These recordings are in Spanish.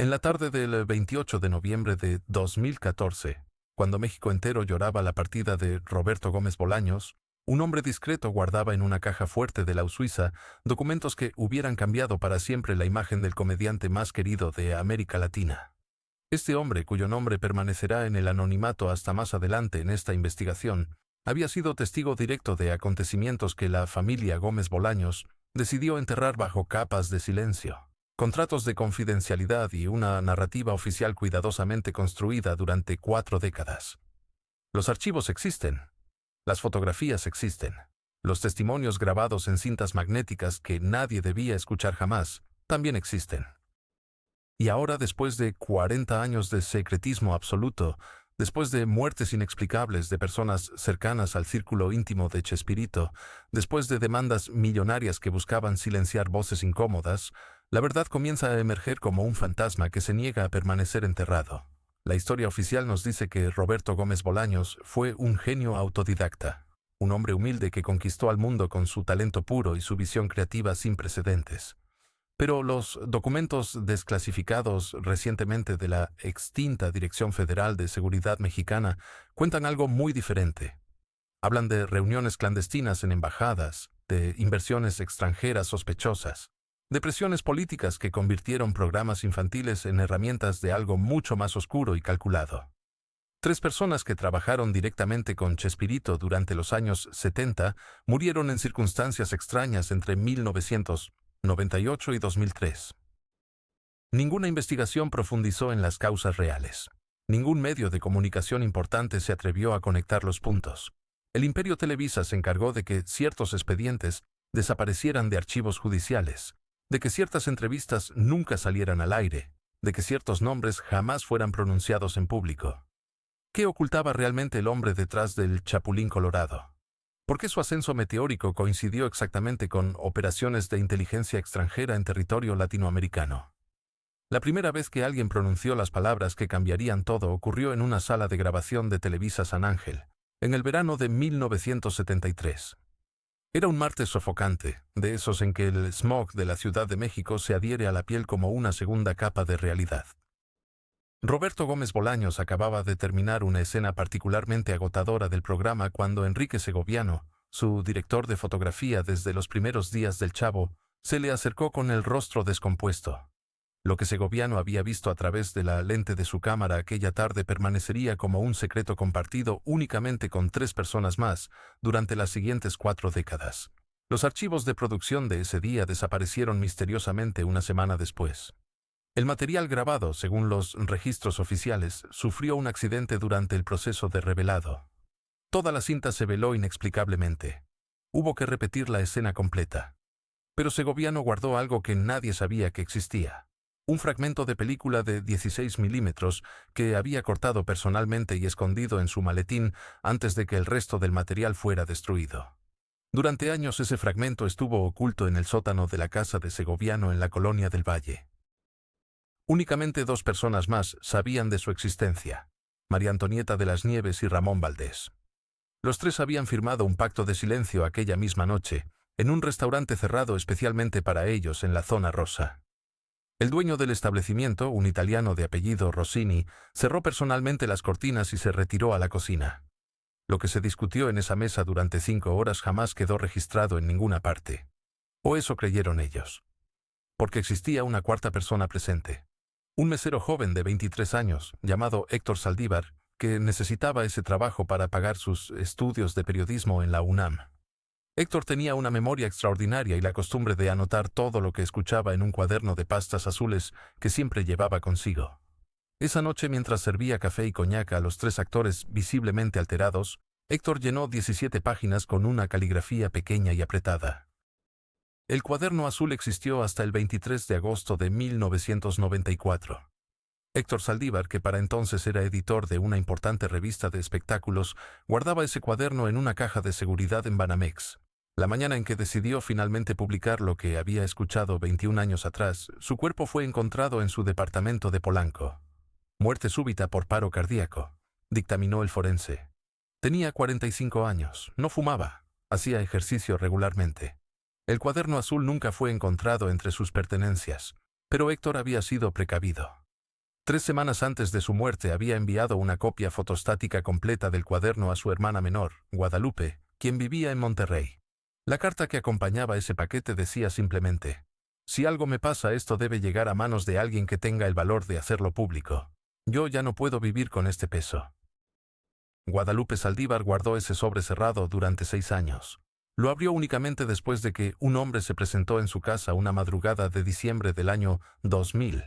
En la tarde del 28 de noviembre de 2014, cuando México entero lloraba la partida de Roberto Gómez Bolaños, un hombre discreto guardaba en una caja fuerte de la Suiza documentos que hubieran cambiado para siempre la imagen del comediante más querido de América Latina. Este hombre, cuyo nombre permanecerá en el anonimato hasta más adelante en esta investigación, había sido testigo directo de acontecimientos que la familia Gómez Bolaños decidió enterrar bajo capas de silencio, contratos de confidencialidad y una narrativa oficial cuidadosamente construida durante 4 décadas. Los archivos existen. Las fotografías existen. Los testimonios grabados en cintas magnéticas que nadie debía escuchar jamás también existen. Y ahora, después de 40 años de secretismo absoluto, después de muertes inexplicables de personas cercanas al círculo íntimo de Chespirito, después de demandas millonarias que buscaban silenciar voces incómodas, la verdad comienza a emerger como un fantasma que se niega a permanecer enterrado. La historia oficial nos dice que Roberto Gómez Bolaños fue un genio autodidacta, un hombre humilde que conquistó al mundo con su talento puro y su visión creativa sin precedentes. Pero los documentos desclasificados recientemente de la extinta Dirección Federal de Seguridad Mexicana cuentan algo muy diferente. Hablan de reuniones clandestinas en embajadas, de inversiones extranjeras sospechosas, de presiones políticas que convirtieron programas infantiles en herramientas de algo mucho más oscuro y calculado. 3 personas que trabajaron directamente con Chespirito durante los años 70 murieron en circunstancias extrañas entre 1998 y 2003. Ninguna investigación profundizó en las causas reales. Ningún medio de comunicación importante se atrevió a conectar los puntos. El Imperio Televisa se encargó de que ciertos expedientes desaparecieran de archivos judiciales, de que ciertas entrevistas nunca salieran al aire, de que ciertos nombres jamás fueran pronunciados en público. ¿Qué ocultaba realmente el hombre detrás del Chapulín Colorado? ¿Por qué su ascenso meteórico coincidió exactamente con operaciones de inteligencia extranjera en territorio latinoamericano? La primera vez que alguien pronunció las palabras que cambiarían todo ocurrió en una sala de grabación de Televisa San Ángel, en el verano de 1973. Era un martes sofocante, de esos en que el smog de la Ciudad de México se adhiere a la piel como una segunda capa de realidad. Roberto Gómez Bolaños acababa de terminar una escena particularmente agotadora del programa cuando Enrique Segoviano, su director de fotografía desde los primeros días del Chavo, se le acercó con el rostro descompuesto. Lo que Segoviano había visto a través de la lente de su cámara aquella tarde permanecería como un secreto compartido únicamente con 3 personas más durante las siguientes 4 décadas. Los archivos de producción de ese día desaparecieron misteriosamente una semana después. El material grabado, según los registros oficiales, sufrió un accidente durante el proceso de revelado. Toda la cinta se veló inexplicablemente. Hubo que repetir la escena completa. Pero Segoviano guardó algo que nadie sabía que existía. Un fragmento de película de 16 milímetros que había cortado personalmente y escondido en su maletín antes de que el resto del material fuera destruido. Durante años ese fragmento estuvo oculto en el sótano de la casa de Segoviano en la Colonia del Valle. Únicamente 2 personas más sabían de su existencia: María Antonieta de las Nieves y Ramón Valdés. Los 3 habían firmado un pacto de silencio aquella misma noche, en un restaurante cerrado especialmente para ellos en la Zona Rosa. El dueño del establecimiento, un italiano de apellido Rossini, cerró personalmente las cortinas y se retiró a la cocina. Lo que se discutió en esa mesa durante 5 horas jamás quedó registrado en ninguna parte. O eso creyeron ellos. Porque existía una cuarta persona presente. Un mesero joven de 23 años, llamado Héctor Saldívar, que necesitaba ese trabajo para pagar sus estudios de periodismo en la UNAM. Héctor tenía una memoria extraordinaria y la costumbre de anotar todo lo que escuchaba en un cuaderno de pastas azules que siempre llevaba consigo. Esa noche, mientras servía café y coñac a los 3 actores visiblemente alterados, Héctor llenó 17 páginas con una caligrafía pequeña y apretada. El cuaderno azul existió hasta el 23 de agosto de 1994. Héctor Saldívar, que para entonces era editor de una importante revista de espectáculos, guardaba ese cuaderno en una caja de seguridad en Banamex. La mañana en que decidió finalmente publicar lo que había escuchado 21 años atrás, su cuerpo fue encontrado en su departamento de Polanco. Muerte súbita por paro cardíaco, dictaminó el forense. Tenía 45 años, no fumaba, hacía ejercicio regularmente. El cuaderno azul nunca fue encontrado entre sus pertenencias, pero Héctor había sido precavido. 3 semanas antes de su muerte había enviado una copia fotostática completa del cuaderno a su hermana menor, Guadalupe, quien vivía en Monterrey. La carta que acompañaba ese paquete decía simplemente: «Si algo me pasa, esto debe llegar a manos de alguien que tenga el valor de hacerlo público. Yo ya no puedo vivir con este peso». Guadalupe Saldívar guardó ese sobre cerrado durante 6 años. Lo abrió únicamente después de que un hombre se presentó en su casa una madrugada de diciembre del año 2000.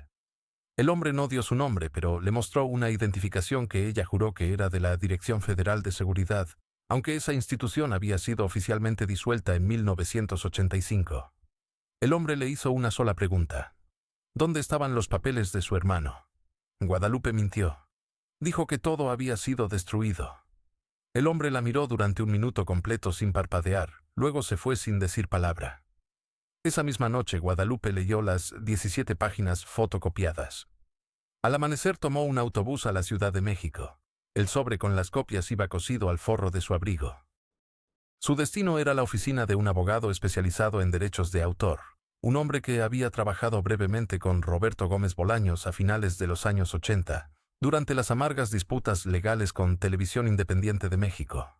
El hombre no dio su nombre, pero le mostró una identificación que ella juró que era de la Dirección Federal de Seguridad, aunque esa institución había sido oficialmente disuelta en 1985. El hombre le hizo una sola pregunta: ¿dónde estaban los papeles de su hermano? Guadalupe mintió. Dijo que todo había sido destruido. El hombre la miró durante 1 minuto completo sin parpadear, luego se fue sin decir palabra. Esa misma noche Guadalupe leyó las 17 páginas fotocopiadas. Al amanecer tomó un autobús a la Ciudad de México. El sobre con las copias iba cosido al forro de su abrigo. Su destino era la oficina de un abogado especializado en derechos de autor, un hombre que había trabajado brevemente con Roberto Gómez Bolaños a finales de los años 80, durante las amargas disputas legales con Televisión Independiente de México.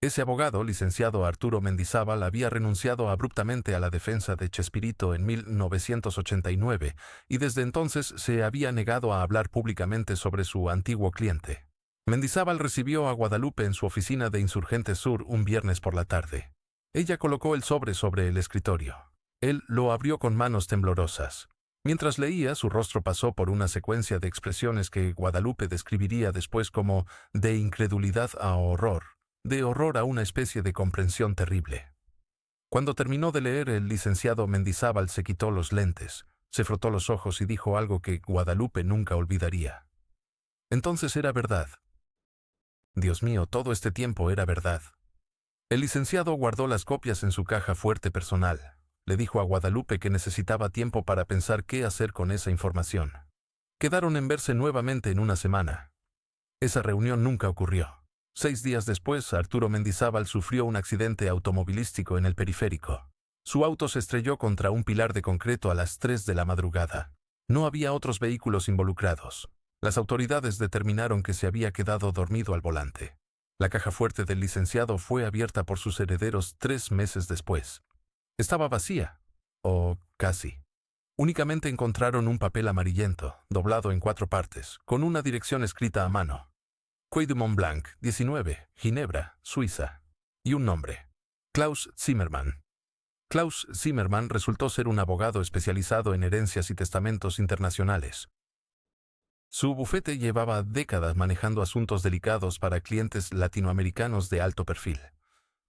Ese abogado, licenciado Arturo Mendizábal, había renunciado abruptamente a la defensa de Chespirito en 1989 y desde entonces se había negado a hablar públicamente sobre su antiguo cliente. Mendizábal recibió a Guadalupe en su oficina de Insurgentes Sur un viernes por la tarde. Ella colocó el sobre el escritorio. Él lo abrió con manos temblorosas. Mientras leía, su rostro pasó por una secuencia de expresiones que Guadalupe describiría después como de incredulidad a horror, de horror a una especie de comprensión terrible. Cuando terminó de leer, el licenciado Mendizábal se quitó los lentes, se frotó los ojos y dijo algo que Guadalupe nunca olvidaría. Entonces era verdad. Dios mío, todo este tiempo era verdad. El licenciado guardó las copias en su caja fuerte personal. Le dijo a Guadalupe que necesitaba tiempo para pensar qué hacer con esa información. Quedaron en verse nuevamente en una semana. Esa reunión nunca ocurrió. 6 días después, Arturo Mendizábal sufrió un accidente automovilístico en el periférico. Su auto se estrelló contra un pilar de concreto a las 3 de la madrugada. No había otros vehículos involucrados. Las autoridades determinaron que se había quedado dormido al volante. La caja fuerte del licenciado fue abierta por sus herederos 3 meses después. Estaba vacía, o casi. Únicamente encontraron un papel amarillento, doblado en 4 partes, con una dirección escrita a mano: Quai du Mont Blanc, 19, Ginebra, Suiza. Y un nombre: Klaus Zimmermann. Klaus Zimmermann resultó ser un abogado especializado en herencias y testamentos internacionales. Su bufete llevaba décadas manejando asuntos delicados para clientes latinoamericanos de alto perfil.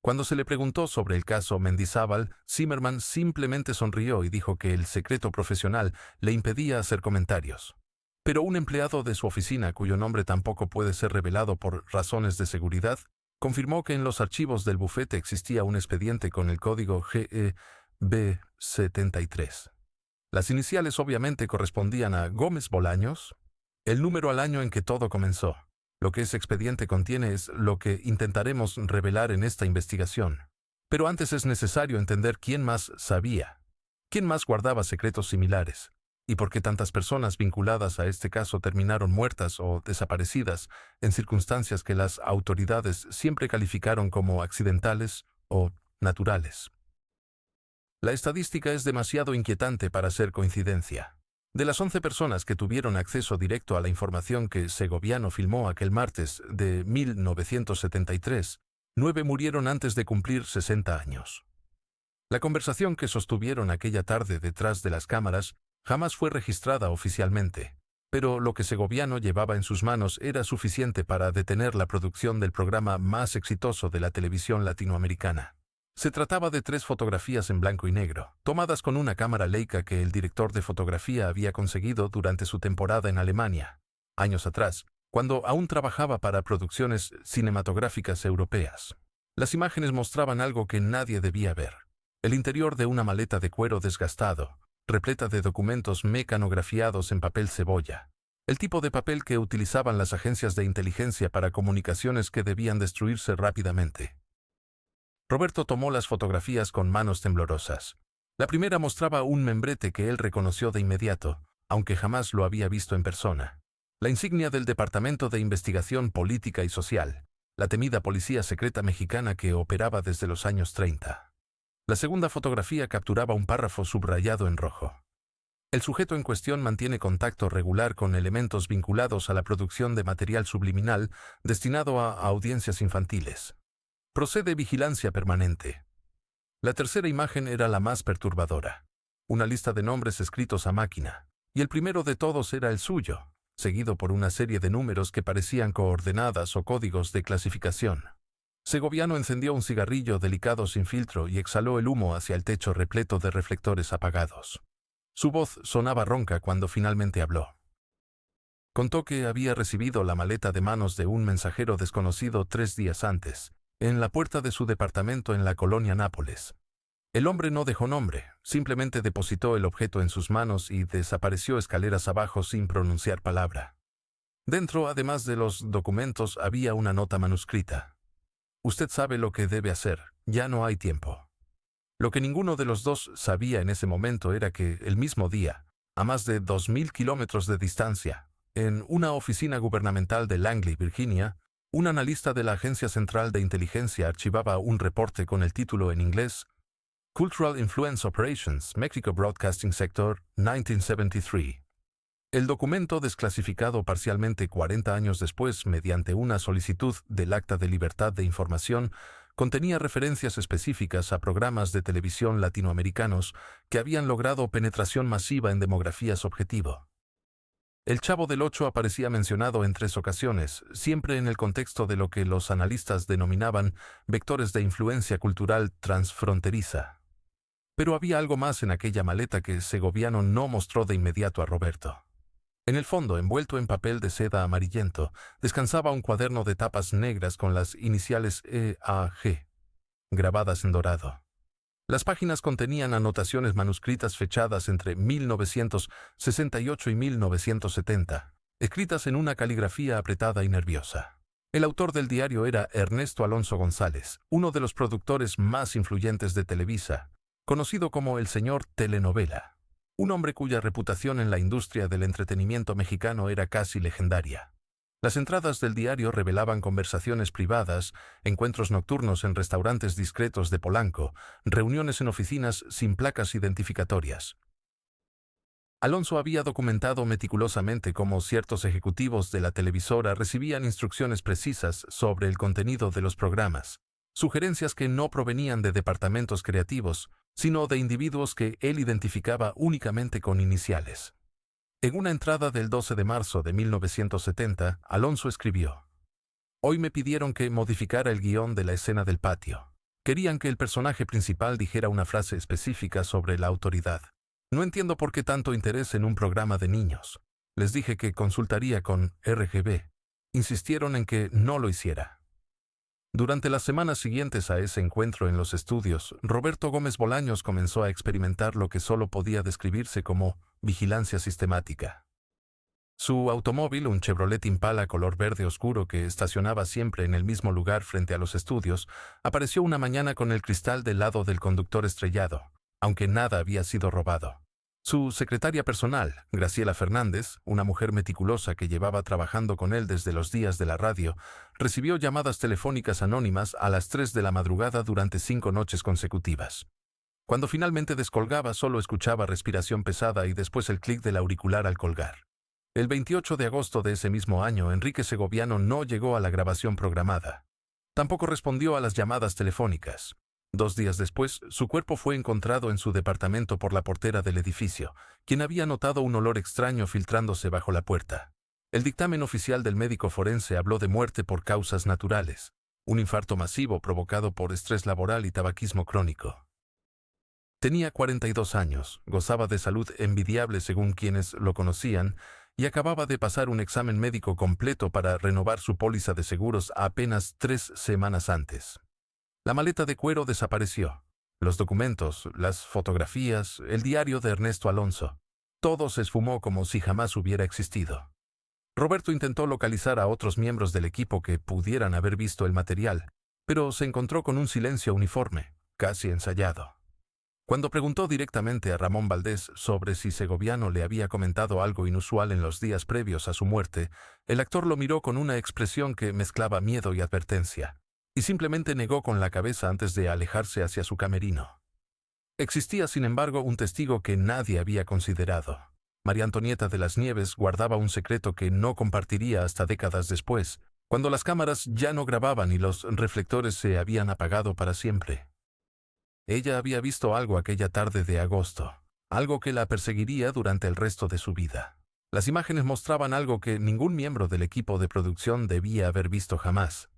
Cuando se le preguntó sobre el caso Mendizábal, Zimmermann simplemente sonrió y dijo que el secreto profesional le impedía hacer comentarios. Pero un empleado de su oficina, cuyo nombre tampoco puede ser revelado por razones de seguridad, confirmó que en los archivos del bufete existía un expediente con el código GEB73. Las iniciales obviamente correspondían a Gómez Bolaños, el número al año en que todo comenzó. Lo que ese expediente contiene es lo que intentaremos revelar en esta investigación. Pero antes es necesario entender quién más sabía, quién más guardaba secretos similares, y por qué tantas personas vinculadas a este caso terminaron muertas o desaparecidas en circunstancias que las autoridades siempre calificaron como accidentales o naturales. La estadística es demasiado inquietante para ser coincidencia. De las 11 personas que tuvieron acceso directo a la información que Segoviano filmó aquel martes de 1973, 9 murieron antes de cumplir 60 años. La conversación que sostuvieron aquella tarde detrás de las cámaras jamás fue registrada oficialmente, pero lo que Segoviano llevaba en sus manos era suficiente para detener la producción del programa más exitoso de la televisión latinoamericana. Se trataba de 3 fotografías en blanco y negro, tomadas con una cámara Leica que el director de fotografía había conseguido durante su temporada en Alemania, años atrás, cuando aún trabajaba para producciones cinematográficas europeas. Las imágenes mostraban algo que nadie debía ver: el interior de una maleta de cuero desgastado, repleta de documentos mecanografiados en papel cebolla, el tipo de papel que utilizaban las agencias de inteligencia para comunicaciones que debían destruirse rápidamente. Roberto tomó las fotografías con manos temblorosas. La primera mostraba un membrete que él reconoció de inmediato, aunque jamás lo había visto en persona. La insignia del Departamento de Investigación Política y Social, la temida policía secreta mexicana que operaba desde los años 30. La segunda fotografía capturaba un párrafo subrayado en rojo. El sujeto en cuestión mantiene contacto regular con elementos vinculados a la producción de material subliminal destinado a audiencias infantiles. Procede vigilancia permanente. La tercera imagen era la más perturbadora. Una lista de nombres escritos a máquina, y el primero de todos era el suyo, seguido por una serie de números que parecían coordenadas o códigos de clasificación. Segoviano encendió un cigarrillo delicado sin filtro y exhaló el humo hacia el techo repleto de reflectores apagados. Su voz sonaba ronca cuando finalmente habló. Contó que había recibido la maleta de manos de un mensajero desconocido 3 días antes, en la puerta de su departamento en la colonia Nápoles. El hombre no dejó nombre, simplemente depositó el objeto en sus manos y desapareció escaleras abajo sin pronunciar palabra. Dentro, además de los documentos, había una nota manuscrita. Usted sabe lo que debe hacer, ya no hay tiempo. Lo que ninguno de los dos sabía en ese momento era que, el mismo día, a más de 2.000 kilómetros de distancia, en una oficina gubernamental de Langley, Virginia, un analista de la Agencia Central de Inteligencia archivaba un reporte con el título en inglés Cultural Influence Operations, Mexico Broadcasting Sector, 1973. El documento, desclasificado parcialmente 40 años después mediante una solicitud del Acta de Libertad de Información, contenía referencias específicas a programas de televisión latinoamericanos que habían logrado penetración masiva en demografías objetivo. El Chavo del Ocho aparecía mencionado en 3 ocasiones, siempre en el contexto de lo que los analistas denominaban vectores de influencia cultural transfronteriza. Pero había algo más en aquella maleta que Segoviano no mostró de inmediato a Roberto. En el fondo, envuelto en papel de seda amarillento, descansaba un cuaderno de tapas negras con las iniciales EAG, grabadas en dorado. Las páginas contenían anotaciones manuscritas fechadas entre 1968 y 1970, escritas en una caligrafía apretada y nerviosa. El autor del diario era Ernesto Alonso González, uno de los productores más influyentes de Televisa, conocido como el señor Telenovela, un hombre cuya reputación en la industria del entretenimiento mexicano era casi legendaria. Las entradas del diario revelaban conversaciones privadas, encuentros nocturnos en restaurantes discretos de Polanco, reuniones en oficinas sin placas identificatorias. Alonso había documentado meticulosamente cómo ciertos ejecutivos de la televisora recibían instrucciones precisas sobre el contenido de los programas, sugerencias que no provenían de departamentos creativos, sino de individuos que él identificaba únicamente con iniciales. En una entrada del 12 de marzo de 1970, Alonso escribió: «Hoy me pidieron que modificara el guión de la escena del patio. Querían que el personaje principal dijera una frase específica sobre la autoridad. No entiendo por qué tanto interés en un programa de niños. Les dije que consultaría con RGB. Insistieron en que no lo hiciera». Durante las semanas siguientes a ese encuentro en los estudios, Roberto Gómez Bolaños comenzó a experimentar lo que solo podía describirse como vigilancia sistemática. Su automóvil, un Chevrolet Impala color verde oscuro que estacionaba siempre en el mismo lugar frente a los estudios, apareció una mañana con el cristal del lado del conductor estrellado, aunque nada había sido robado. Su secretaria personal, Graciela Fernández, una mujer meticulosa que llevaba trabajando con él desde los días de la radio, recibió llamadas telefónicas anónimas a las 3 de la madrugada durante 5 noches consecutivas. Cuando finalmente descolgaba, solo escuchaba respiración pesada y después el clic del auricular al colgar. El 28 de agosto de ese mismo año, Enrique Segoviano no llegó a la grabación programada. Tampoco respondió a las llamadas telefónicas. 2 días después, su cuerpo fue encontrado en su departamento por la portera del edificio, quien había notado un olor extraño filtrándose bajo la puerta. El dictamen oficial del médico forense habló de muerte por causas naturales, un infarto masivo provocado por estrés laboral y tabaquismo crónico. Tenía 42 años, gozaba de salud envidiable según quienes lo conocían, y acababa de pasar un examen médico completo para renovar su póliza de seguros apenas 3 semanas antes. La maleta de cuero desapareció. Los documentos, las fotografías, el diario de Ernesto Alonso. Todo se esfumó como si jamás hubiera existido. Roberto intentó localizar a otros miembros del equipo que pudieran haber visto el material, pero se encontró con un silencio uniforme, casi ensayado. Cuando preguntó directamente a Ramón Valdés sobre si Segoviano le había comentado algo inusual en los días previos a su muerte, el actor lo miró con una expresión que mezclaba miedo y advertencia, y simplemente negó con la cabeza antes de alejarse hacia su camerino. Existía, sin embargo, un testigo que nadie había considerado. María Antonieta de las Nieves guardaba un secreto que no compartiría hasta décadas después, cuando las cámaras ya no grababan y los reflectores se habían apagado para siempre. Ella había visto algo aquella tarde de agosto, algo que la perseguiría durante el resto de su vida. Las imágenes mostraban algo que ningún miembro del equipo de producción debía haber visto jamás.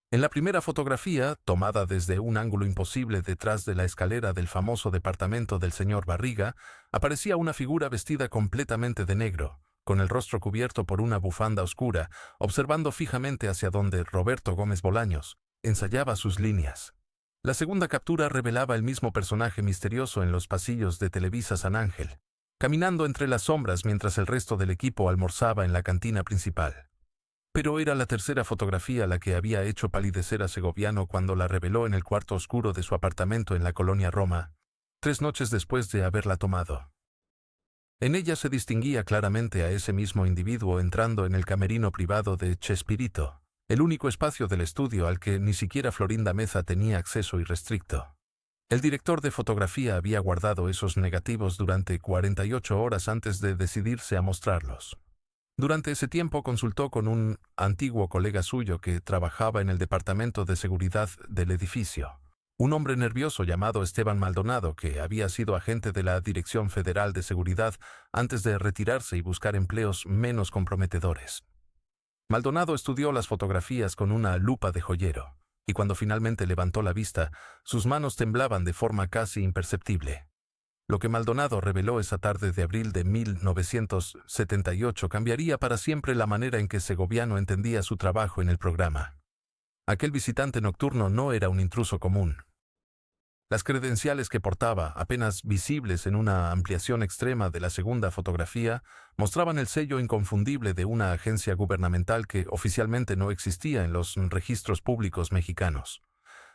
En la primera fotografía, tomada desde un ángulo imposible detrás de la escalera del famoso departamento del señor Barriga, aparecía una figura vestida completamente de negro, con el rostro cubierto por una bufanda oscura, observando fijamente hacia donde Roberto Gómez Bolaños ensayaba sus líneas. La segunda captura revelaba el mismo personaje misterioso en los pasillos de Televisa San Ángel, caminando entre las sombras mientras el resto del equipo almorzaba en la cantina principal. Pero era la tercera fotografía la que había hecho palidecer a Segoviano cuando la reveló en el cuarto oscuro de su apartamento en la colonia Roma, 3 noches después de haberla tomado. En ella se distinguía claramente a ese mismo individuo entrando en el camerino privado de Chespirito, el único espacio del estudio al que ni siquiera Florinda Meza tenía acceso irrestricto. El director de fotografía había guardado esos negativos durante 48 horas antes de decidirse a mostrarlos. Durante ese tiempo consultó con un antiguo colega suyo que trabajaba en el departamento de seguridad del edificio, un hombre nervioso llamado Esteban Maldonado, que había sido agente de la Dirección Federal de Seguridad antes de retirarse y buscar empleos menos comprometedores. Maldonado estudió las fotografías con una lupa de joyero, y cuando finalmente levantó la vista, sus manos temblaban de forma casi imperceptible. Lo que Maldonado reveló esa tarde de abril de 1978 cambiaría para siempre la manera en que Segoviano entendía su trabajo en el programa. Aquel visitante nocturno no era un intruso común. Las credenciales que portaba, apenas visibles en una ampliación extrema de la segunda fotografía, mostraban el sello inconfundible de una agencia gubernamental que oficialmente no existía en los registros públicos mexicanos.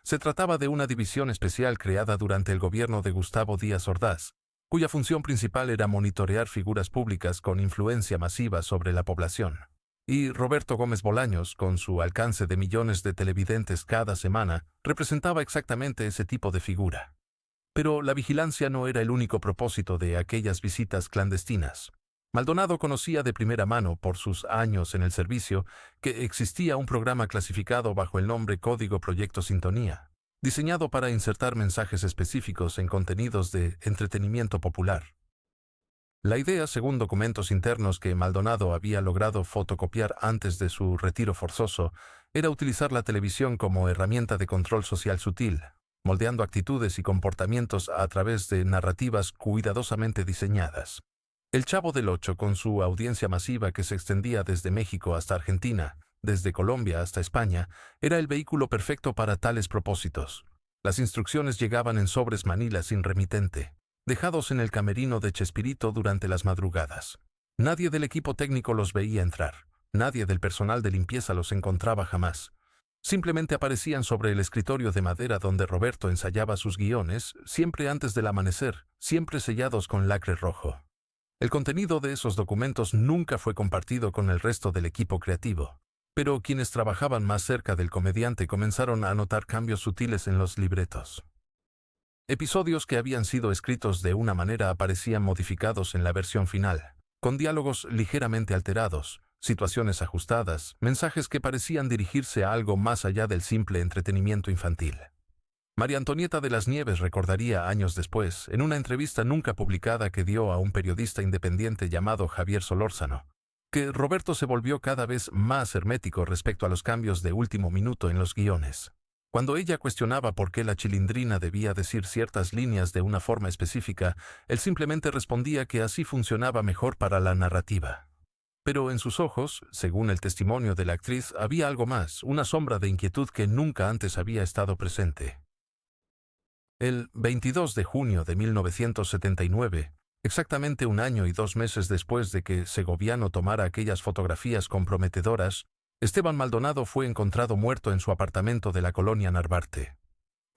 Se trataba de una división especial creada durante el gobierno de Gustavo Díaz Ordaz, cuya función principal era monitorear figuras públicas con influencia masiva sobre la población. Y Roberto Gómez Bolaños, con su alcance de millones de televidentes cada semana, representaba exactamente ese tipo de figura. Pero la vigilancia no era el único propósito de aquellas visitas clandestinas. Maldonado conocía de primera mano, por sus años en el servicio, que existía un programa clasificado bajo el nombre Código Proyecto Sintonía, diseñado para insertar mensajes específicos en contenidos de entretenimiento popular. La idea, según documentos internos que Maldonado había logrado fotocopiar antes de su retiro forzoso, era utilizar la televisión como herramienta de control social sutil, moldeando actitudes y comportamientos a través de narrativas cuidadosamente diseñadas. El Chavo del Ocho, con su audiencia masiva que se extendía desde México hasta Argentina, desde Colombia hasta España, era el vehículo perfecto para tales propósitos. Las instrucciones llegaban en sobres manila sin remitente, dejados en el camerino de Chespirito durante las madrugadas. Nadie del equipo técnico los veía entrar. Nadie del personal de limpieza los encontraba jamás. Simplemente aparecían sobre el escritorio de madera donde Roberto ensayaba sus guiones, siempre antes del amanecer, siempre sellados con lacre rojo. El contenido de esos documentos nunca fue compartido con el resto del equipo creativo, pero quienes trabajaban más cerca del comediante comenzaron a notar cambios sutiles en los libretos. Episodios que habían sido escritos de una manera aparecían modificados en la versión final, con diálogos ligeramente alterados, situaciones ajustadas, mensajes que parecían dirigirse a algo más allá del simple entretenimiento infantil. María Antonieta de las Nieves recordaría años después, en una entrevista nunca publicada que dio a un periodista independiente llamado Javier Solórzano, que Roberto se volvió cada vez más hermético respecto a los cambios de último minuto en los guiones. Cuando ella cuestionaba por qué la Chilindrina debía decir ciertas líneas de una forma específica, él simplemente respondía que así funcionaba mejor para la narrativa. Pero en sus ojos, según el testimonio de la actriz, había algo más, una sombra de inquietud que nunca antes había estado presente. El 22 de junio de 1979, exactamente 1 año y 2 meses después de que Segoviano tomara aquellas fotografías comprometedoras, Esteban Maldonado fue encontrado muerto en su apartamento de la colonia Narvarte.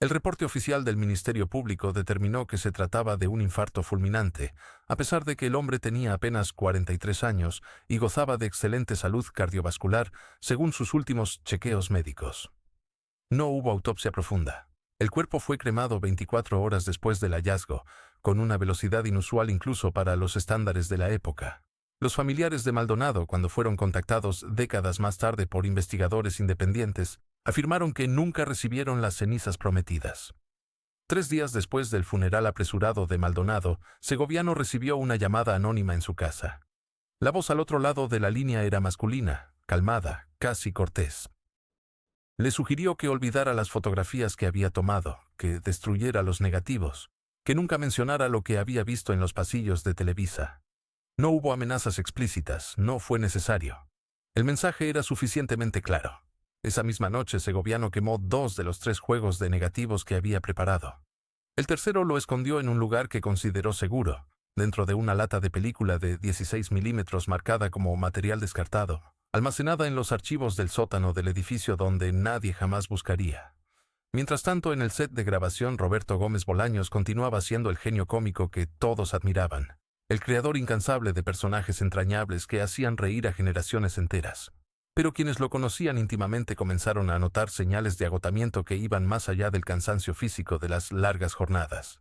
El reporte oficial del Ministerio Público determinó que se trataba de un infarto fulminante, a pesar de que el hombre tenía apenas 43 años y gozaba de excelente salud cardiovascular según sus últimos chequeos médicos. No hubo autopsia profunda. El cuerpo fue cremado 24 horas después del hallazgo, con una velocidad inusual incluso para los estándares de la época. Los familiares de Maldonado, cuando fueron contactados décadas más tarde por investigadores independientes, afirmaron que nunca recibieron las cenizas prometidas. 3 días después del funeral apresurado de Maldonado, Segoviano recibió una llamada anónima en su casa. La voz al otro lado de la línea era masculina, calmada, casi cortés. Le sugirió que olvidara las fotografías que había tomado, que destruyera los negativos, que nunca mencionara lo que había visto en los pasillos de Televisa. No hubo amenazas explícitas, no fue necesario. El mensaje era suficientemente claro. Esa misma noche Segoviano quemó 2 de los 3 juegos de negativos que había preparado. El tercero lo escondió en un lugar que consideró seguro, dentro de una lata de película de 16 milímetros marcada como material descartado, almacenada en los archivos del sótano del edificio donde nadie jamás buscaría. Mientras tanto, en el set de grabación, Roberto Gómez Bolaños continuaba siendo el genio cómico que todos admiraban, el creador incansable de personajes entrañables que hacían reír a generaciones enteras. Pero quienes lo conocían íntimamente comenzaron a notar señales de agotamiento que iban más allá del cansancio físico de las largas jornadas.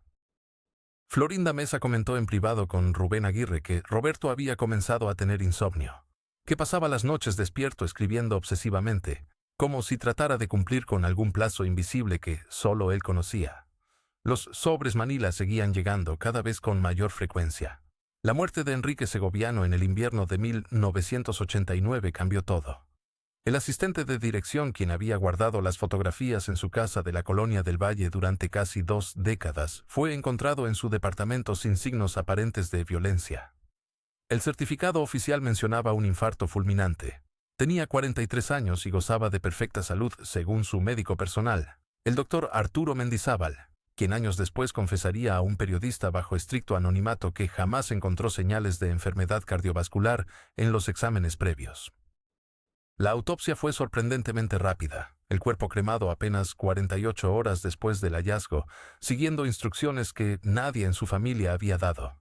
Florinda Mesa comentó en privado con Rubén Aguirre que Roberto había comenzado a tener insomnio, que pasaba las noches despierto escribiendo obsesivamente, como si tratara de cumplir con algún plazo invisible que solo él conocía. Los sobres Manila seguían llegando cada vez con mayor frecuencia. La muerte de Enrique Segoviano en el invierno de 1989 cambió todo. El asistente de dirección, quien había guardado las fotografías en su casa de la Colonia del Valle durante casi 2 décadas, fue encontrado en su departamento sin signos aparentes de violencia. El certificado oficial mencionaba un infarto fulminante. Tenía 43 años y gozaba de perfecta salud según su médico personal, el doctor Arturo Mendizábal, quien años después confesaría a un periodista bajo estricto anonimato que jamás encontró señales de enfermedad cardiovascular en los exámenes previos. La autopsia fue sorprendentemente rápida, el cuerpo cremado apenas 48 horas después del hallazgo, siguiendo instrucciones que nadie en su familia había dado.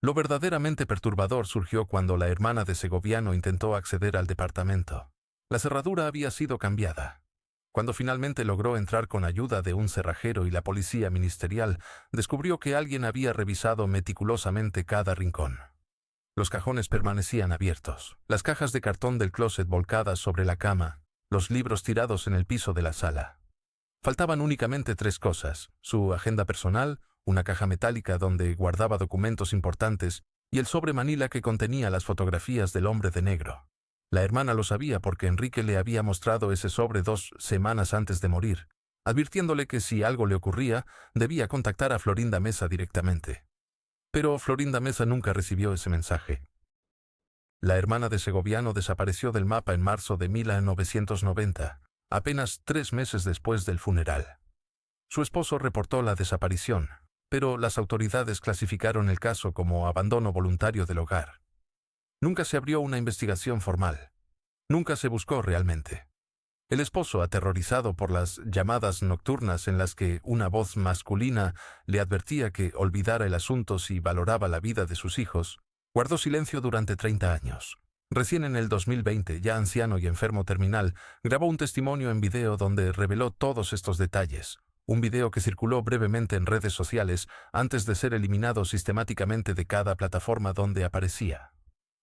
Lo verdaderamente perturbador surgió cuando la hermana de Segoviano intentó acceder al departamento. La cerradura había sido cambiada. Cuando finalmente logró entrar con ayuda de un cerrajero y la policía ministerial, descubrió que alguien había revisado meticulosamente cada rincón. Los cajones permanecían abiertos, las cajas de cartón del closet volcadas sobre la cama, los libros tirados en el piso de la sala. Faltaban únicamente 3 cosas: su agenda personal, una caja metálica donde guardaba documentos importantes y el sobre Manila que contenía las fotografías del hombre de negro. La hermana lo sabía porque Enrique le había mostrado ese sobre 2 semanas antes de morir, advirtiéndole que si algo le ocurría, debía contactar a Florinda Mesa directamente. Pero Florinda Mesa nunca recibió ese mensaje. La hermana de Segoviano desapareció del mapa en marzo de 1990, apenas 3 meses después del funeral. Su esposo reportó la desaparición, pero las autoridades clasificaron el caso como abandono voluntario del hogar. Nunca se abrió una investigación formal. Nunca se buscó realmente. El esposo, aterrorizado por las llamadas nocturnas en las que una voz masculina le advertía que olvidara el asunto si valoraba la vida de sus hijos, guardó silencio durante 30 años. Recién en el 2020, ya anciano y enfermo terminal, grabó un testimonio en video donde reveló todos estos detalles. Un video que circuló brevemente en redes sociales antes de ser eliminado sistemáticamente de cada plataforma donde aparecía.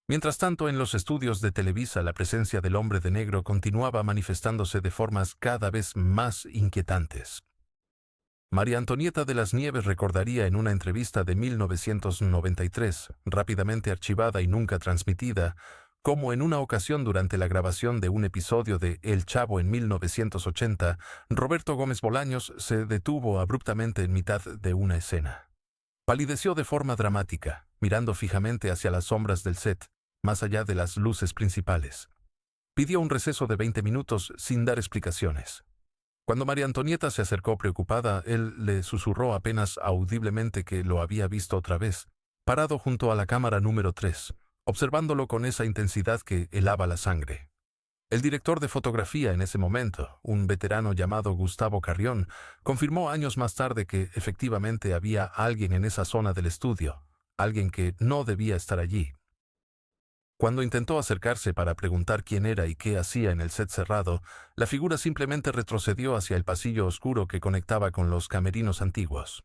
Mientras tanto, en los estudios de Televisa, la presencia del hombre de negro continuaba manifestándose de formas cada vez más inquietantes. María Antonieta de las Nieves recordaría en una entrevista de 1993, rápidamente archivada y nunca transmitida, cómo en una ocasión durante la grabación de un episodio de El Chavo en 1980, Roberto Gómez Bolaños se detuvo abruptamente en mitad de una escena. Palideció de forma dramática, mirando fijamente hacia las sombras del set, más allá de las luces principales. Pidió un receso de 20 minutos sin dar explicaciones. Cuando María Antonieta se acercó preocupada, él le susurró apenas audiblemente que lo había visto otra vez, parado junto a la cámara número 3, observándolo con esa intensidad que helaba la sangre. El director de fotografía en ese momento, un veterano llamado Gustavo Carrión, confirmó años más tarde que efectivamente había alguien en esa zona del estudio, alguien que no debía estar allí. Cuando intentó acercarse para preguntar quién era y qué hacía en el set cerrado, la figura simplemente retrocedió hacia el pasillo oscuro que conectaba con los camerinos antiguos.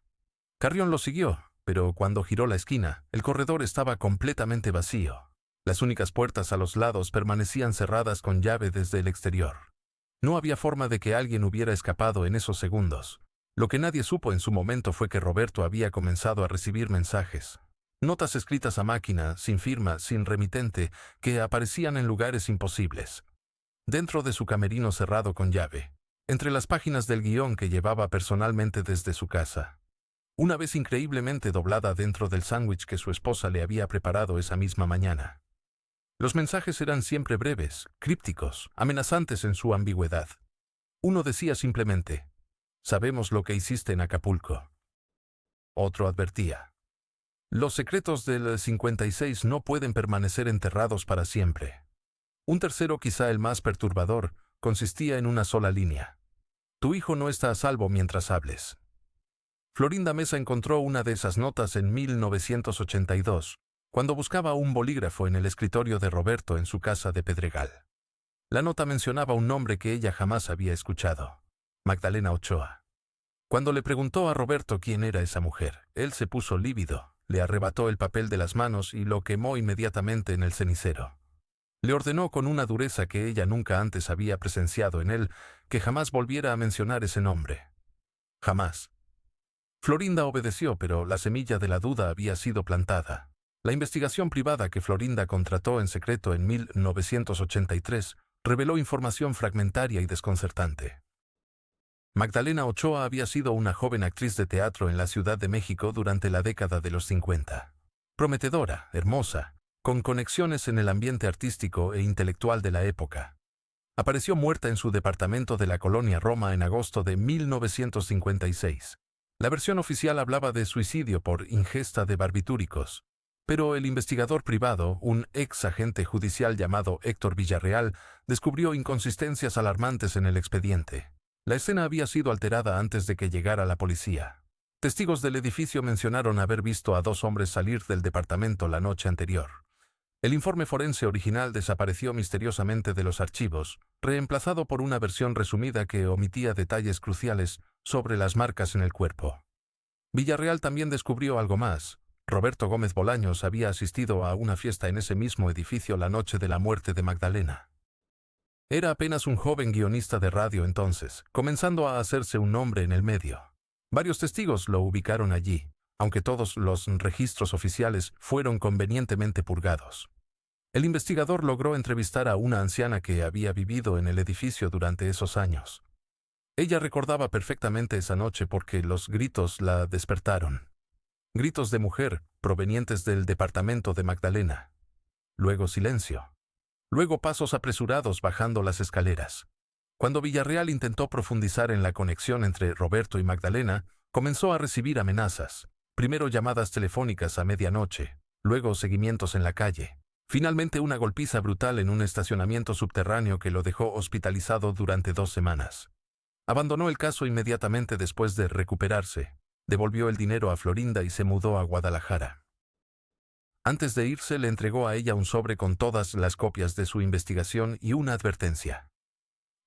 Carrión lo siguió, pero cuando giró la esquina, el corredor estaba completamente vacío. Las únicas puertas a los lados permanecían cerradas con llave desde el exterior. No había forma de que alguien hubiera escapado en esos segundos. Lo que nadie supo en su momento fue que Roberto había comenzado a recibir mensajes. Notas escritas a máquina, sin firma, sin remitente, que aparecían en lugares imposibles. Dentro de su camerino cerrado con llave. Entre las páginas del guión que llevaba personalmente desde su casa. Una vez increíblemente doblada dentro del sándwich que su esposa le había preparado esa misma mañana. Los mensajes eran siempre breves, crípticos, amenazantes en su ambigüedad. Uno decía simplemente, «Sabemos lo que hiciste en Acapulco». Otro advertía, «Los secretos del 56 no pueden permanecer enterrados para siempre». Un tercero, quizá el más perturbador, consistía en una sola línea. «Tu hijo no está a salvo mientras hables». Florinda Mesa encontró una de esas notas en 1982, cuando buscaba un bolígrafo en el escritorio de Roberto en su casa de Pedregal. La nota mencionaba un nombre que ella jamás había escuchado, Magdalena Ochoa. Cuando le preguntó a Roberto quién era esa mujer, él se puso lívido, le arrebató el papel de las manos y lo quemó inmediatamente en el cenicero. Le ordenó con una dureza que ella nunca antes había presenciado en él que jamás volviera a mencionar ese nombre. Jamás. Florinda obedeció, pero la semilla de la duda había sido plantada. La investigación privada que Florinda contrató en secreto en 1983 reveló información fragmentaria y desconcertante. Magdalena Ochoa había sido una joven actriz de teatro en la Ciudad de México durante la década de los 50. Prometedora, hermosa, con conexiones en el ambiente artístico e intelectual de la época. Apareció muerta en su departamento de la colonia Roma en agosto de 1956. La versión oficial hablaba de suicidio por ingesta de barbitúricos. Pero el investigador privado, un ex agente judicial llamado Héctor Villarreal, descubrió inconsistencias alarmantes en el expediente. La escena había sido alterada antes de que llegara la policía. Testigos del edificio mencionaron haber visto a dos hombres salir del departamento la noche anterior. El informe forense original desapareció misteriosamente de los archivos, reemplazado por una versión resumida que omitía detalles cruciales sobre las marcas en el cuerpo. Villarreal también descubrió algo más. Roberto Gómez Bolaños había asistido a una fiesta en ese mismo edificio la noche de la muerte de Magdalena. Era apenas un joven guionista de radio entonces, comenzando a hacerse un nombre en el medio. Varios testigos lo ubicaron allí, aunque todos los registros oficiales fueron convenientemente purgados. El investigador logró entrevistar a una anciana que había vivido en el edificio durante esos años. Ella recordaba perfectamente esa noche porque los gritos la despertaron. Gritos de mujer, provenientes del departamento de Magdalena. Luego silencio. Luego pasos apresurados bajando las escaleras. Cuando Villarreal intentó profundizar en la conexión entre Roberto y Magdalena, comenzó a recibir amenazas. Primero llamadas telefónicas a medianoche, luego seguimientos en la calle. Finalmente una golpiza brutal en un estacionamiento subterráneo que lo dejó hospitalizado durante 2 semanas. Abandonó el caso inmediatamente después de recuperarse. Devolvió el dinero a Florinda y se mudó a Guadalajara. Antes de irse le entregó a ella un sobre con todas las copias de su investigación y una advertencia.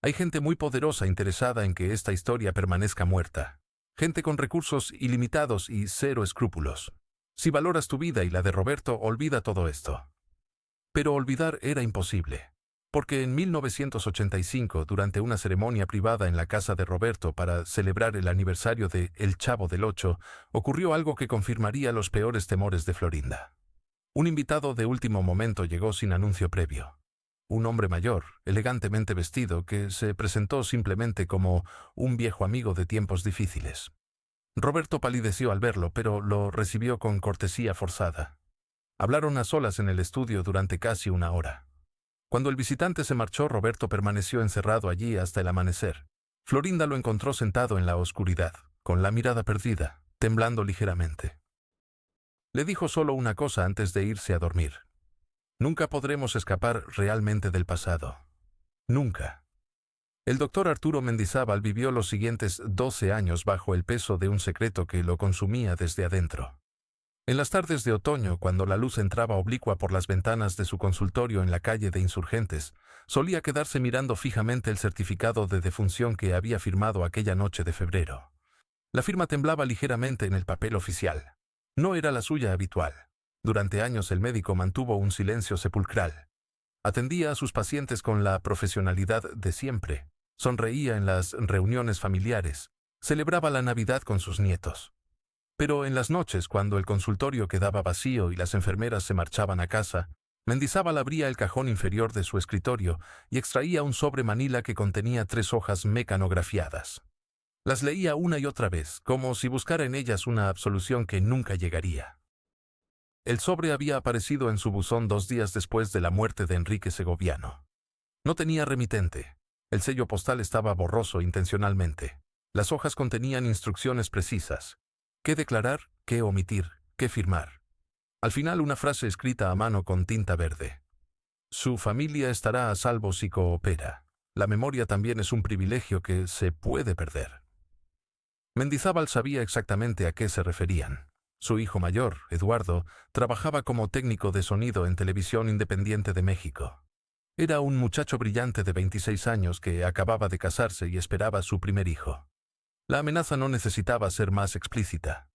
Hay gente muy poderosa interesada en que esta historia permanezca muerta. Gente con recursos ilimitados y 0 escrúpulos. Si valoras tu vida y la de Roberto, olvida todo esto. Pero olvidar era imposible. Porque en 1985, durante una ceremonia privada en la casa de Roberto para celebrar el aniversario de El Chavo del Ocho, ocurrió algo que confirmaría los peores temores de Florinda. Un invitado de último momento llegó sin anuncio previo. Un hombre mayor, elegantemente vestido, que se presentó simplemente como un viejo amigo de tiempos difíciles. Roberto palideció al verlo, pero lo recibió con cortesía forzada. Hablaron a solas en el estudio durante casi 1 hora. Cuando el visitante se marchó, Roberto permaneció encerrado allí hasta el amanecer. Florinda lo encontró sentado en la oscuridad, con la mirada perdida, temblando ligeramente. Le dijo solo una cosa antes de irse a dormir. Nunca podremos escapar realmente del pasado. Nunca. El doctor Arturo Mendizábal vivió los siguientes 12 años bajo el peso de un secreto que lo consumía desde adentro. En las tardes de otoño, cuando la luz entraba oblicua por las ventanas de su consultorio en la calle de Insurgentes, solía quedarse mirando fijamente el certificado de defunción que había firmado aquella noche de febrero. La firma temblaba ligeramente en el papel oficial. No era la suya habitual. Durante años el médico mantuvo un silencio sepulcral. Atendía a sus pacientes con la profesionalidad de siempre. Sonreía en las reuniones familiares. Celebraba la Navidad con sus nietos. Pero en las noches, cuando el consultorio quedaba vacío y las enfermeras se marchaban a casa, Mendizábal abría el cajón inferior de su escritorio y extraía un sobre manila que contenía 3 hojas mecanografiadas. Las leía una y otra vez, como si buscara en ellas una absolución que nunca llegaría. El sobre había aparecido en su buzón 2 días después de la muerte de Enrique Segoviano. No tenía remitente. El sello postal estaba borroso intencionalmente. Las hojas contenían instrucciones precisas. ¿Qué declarar? ¿Qué omitir? ¿Qué firmar? Al final una frase escrita a mano con tinta verde. Su familia estará a salvo si coopera. La memoria también es un privilegio que se puede perder. Mendizábal sabía exactamente a qué se referían. Su hijo mayor, Eduardo, trabajaba como técnico de sonido en Televisión Independiente de México. Era un muchacho brillante de 26 años que acababa de casarse y esperaba su primer hijo. La amenaza no necesitaba ser más explícita.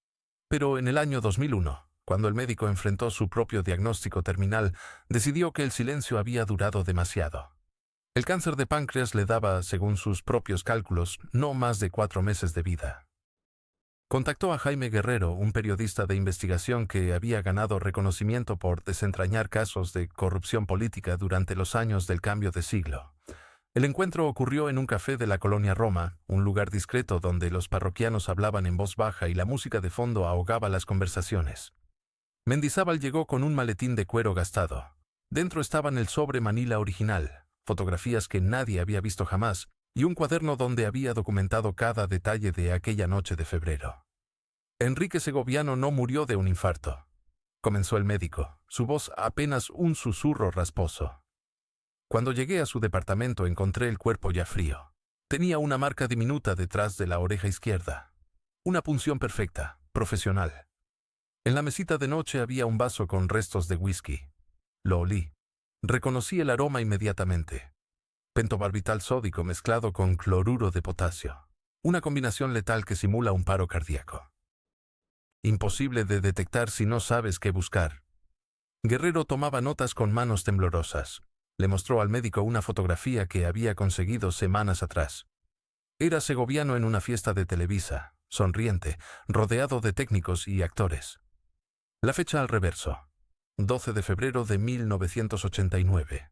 Pero en el año 2001, cuando el médico enfrentó su propio diagnóstico terminal, decidió que el silencio había durado demasiado. El cáncer de páncreas le daba, según sus propios cálculos, no más de 4 meses de vida. Contactó a Jaime Guerrero, un periodista de investigación que había ganado reconocimiento por desentrañar casos de corrupción política durante los años del cambio de siglo. El encuentro ocurrió en un café de la colonia Roma, un lugar discreto donde los parroquianos hablaban en voz baja y la música de fondo ahogaba las conversaciones. Mendizábal llegó con un maletín de cuero gastado. Dentro estaban el sobre manila original, fotografías que nadie había visto jamás, y un cuaderno donde había documentado cada detalle de aquella noche de febrero. Enrique Segoviano no murió de un infarto, comenzó el médico, su voz apenas un susurro rasposo. Cuando llegué a su departamento encontré el cuerpo ya frío. Tenía una marca diminuta detrás de la oreja izquierda. Una punción perfecta, profesional. En la mesita de noche había un vaso con restos de whisky. Lo olí. Reconocí el aroma inmediatamente. Pentobarbital sódico mezclado con cloruro de potasio. Una combinación letal que simula un paro cardíaco. Imposible de detectar si no sabes qué buscar. Guerrero tomaba notas con manos temblorosas. Le mostró al médico una fotografía que había conseguido semanas atrás. Era Segoviano en una fiesta de Televisa, sonriente, rodeado de técnicos y actores. La fecha al reverso. 12 de febrero de 1989.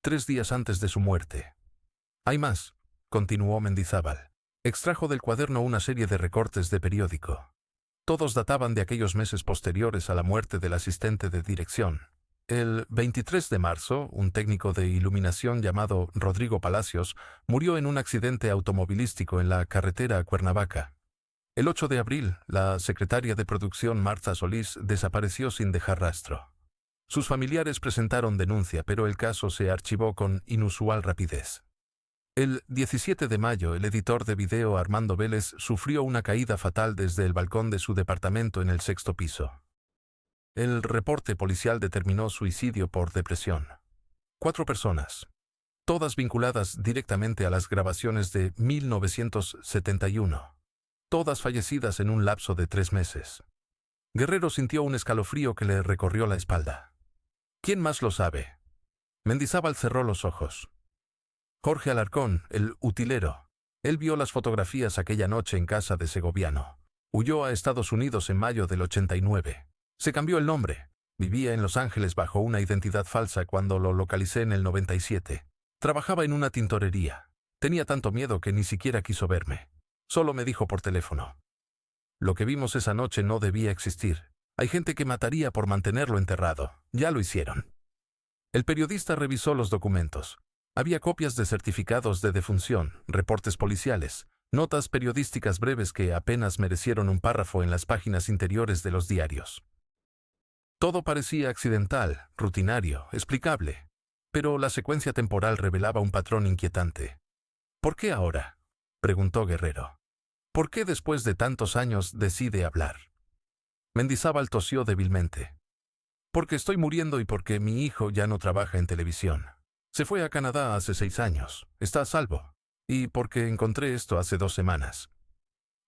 3 días antes de su muerte. Hay más, continuó Mendizábal. Extrajo del cuaderno una serie de recortes de periódico. Todos databan de aquellos meses posteriores a la muerte del asistente de dirección. El 23 de marzo, un técnico de iluminación llamado Rodrigo Palacios murió en un accidente automovilístico en la carretera a Cuernavaca. El 8 de abril, la secretaria de producción Marta Solís desapareció sin dejar rastro. Sus familiares presentaron denuncia, pero el caso se archivó con inusual rapidez. El 17 de mayo, el editor de video Armando Vélez sufrió una caída fatal desde el balcón de su departamento en el 6º piso. El reporte policial determinó suicidio por depresión. 4 personas, todas vinculadas directamente a las grabaciones de 1971, todas fallecidas en un lapso de 3 meses. Guerrero sintió un escalofrío que le recorrió la espalda. ¿Quién más lo sabe? Mendizábal cerró los ojos. Jorge Alarcón, el utilero. Él vio las fotografías aquella noche en casa de Segoviano. Huyó a Estados Unidos en mayo del 89. Se cambió el nombre. Vivía en Los Ángeles bajo una identidad falsa cuando lo localicé en el 97. Trabajaba en una tintorería. Tenía tanto miedo que ni siquiera quiso verme. Solo me dijo por teléfono. Lo que vimos esa noche no debía existir. Hay gente que mataría por mantenerlo enterrado. Ya lo hicieron. El periodista revisó los documentos. Había copias de certificados de defunción, reportes policiales, notas periodísticas breves que apenas merecieron un párrafo en las páginas interiores de los diarios. Todo parecía accidental, rutinario, explicable. Pero la secuencia temporal revelaba un patrón inquietante. ¿Por qué ahora?, preguntó Guerrero. ¿Por qué después de tantos años decide hablar? Mendizábal tosió débilmente. Porque estoy muriendo y porque mi hijo ya no trabaja en televisión. Se fue a Canadá hace 6 años. Está a salvo. Y porque encontré esto hace 2 semanas.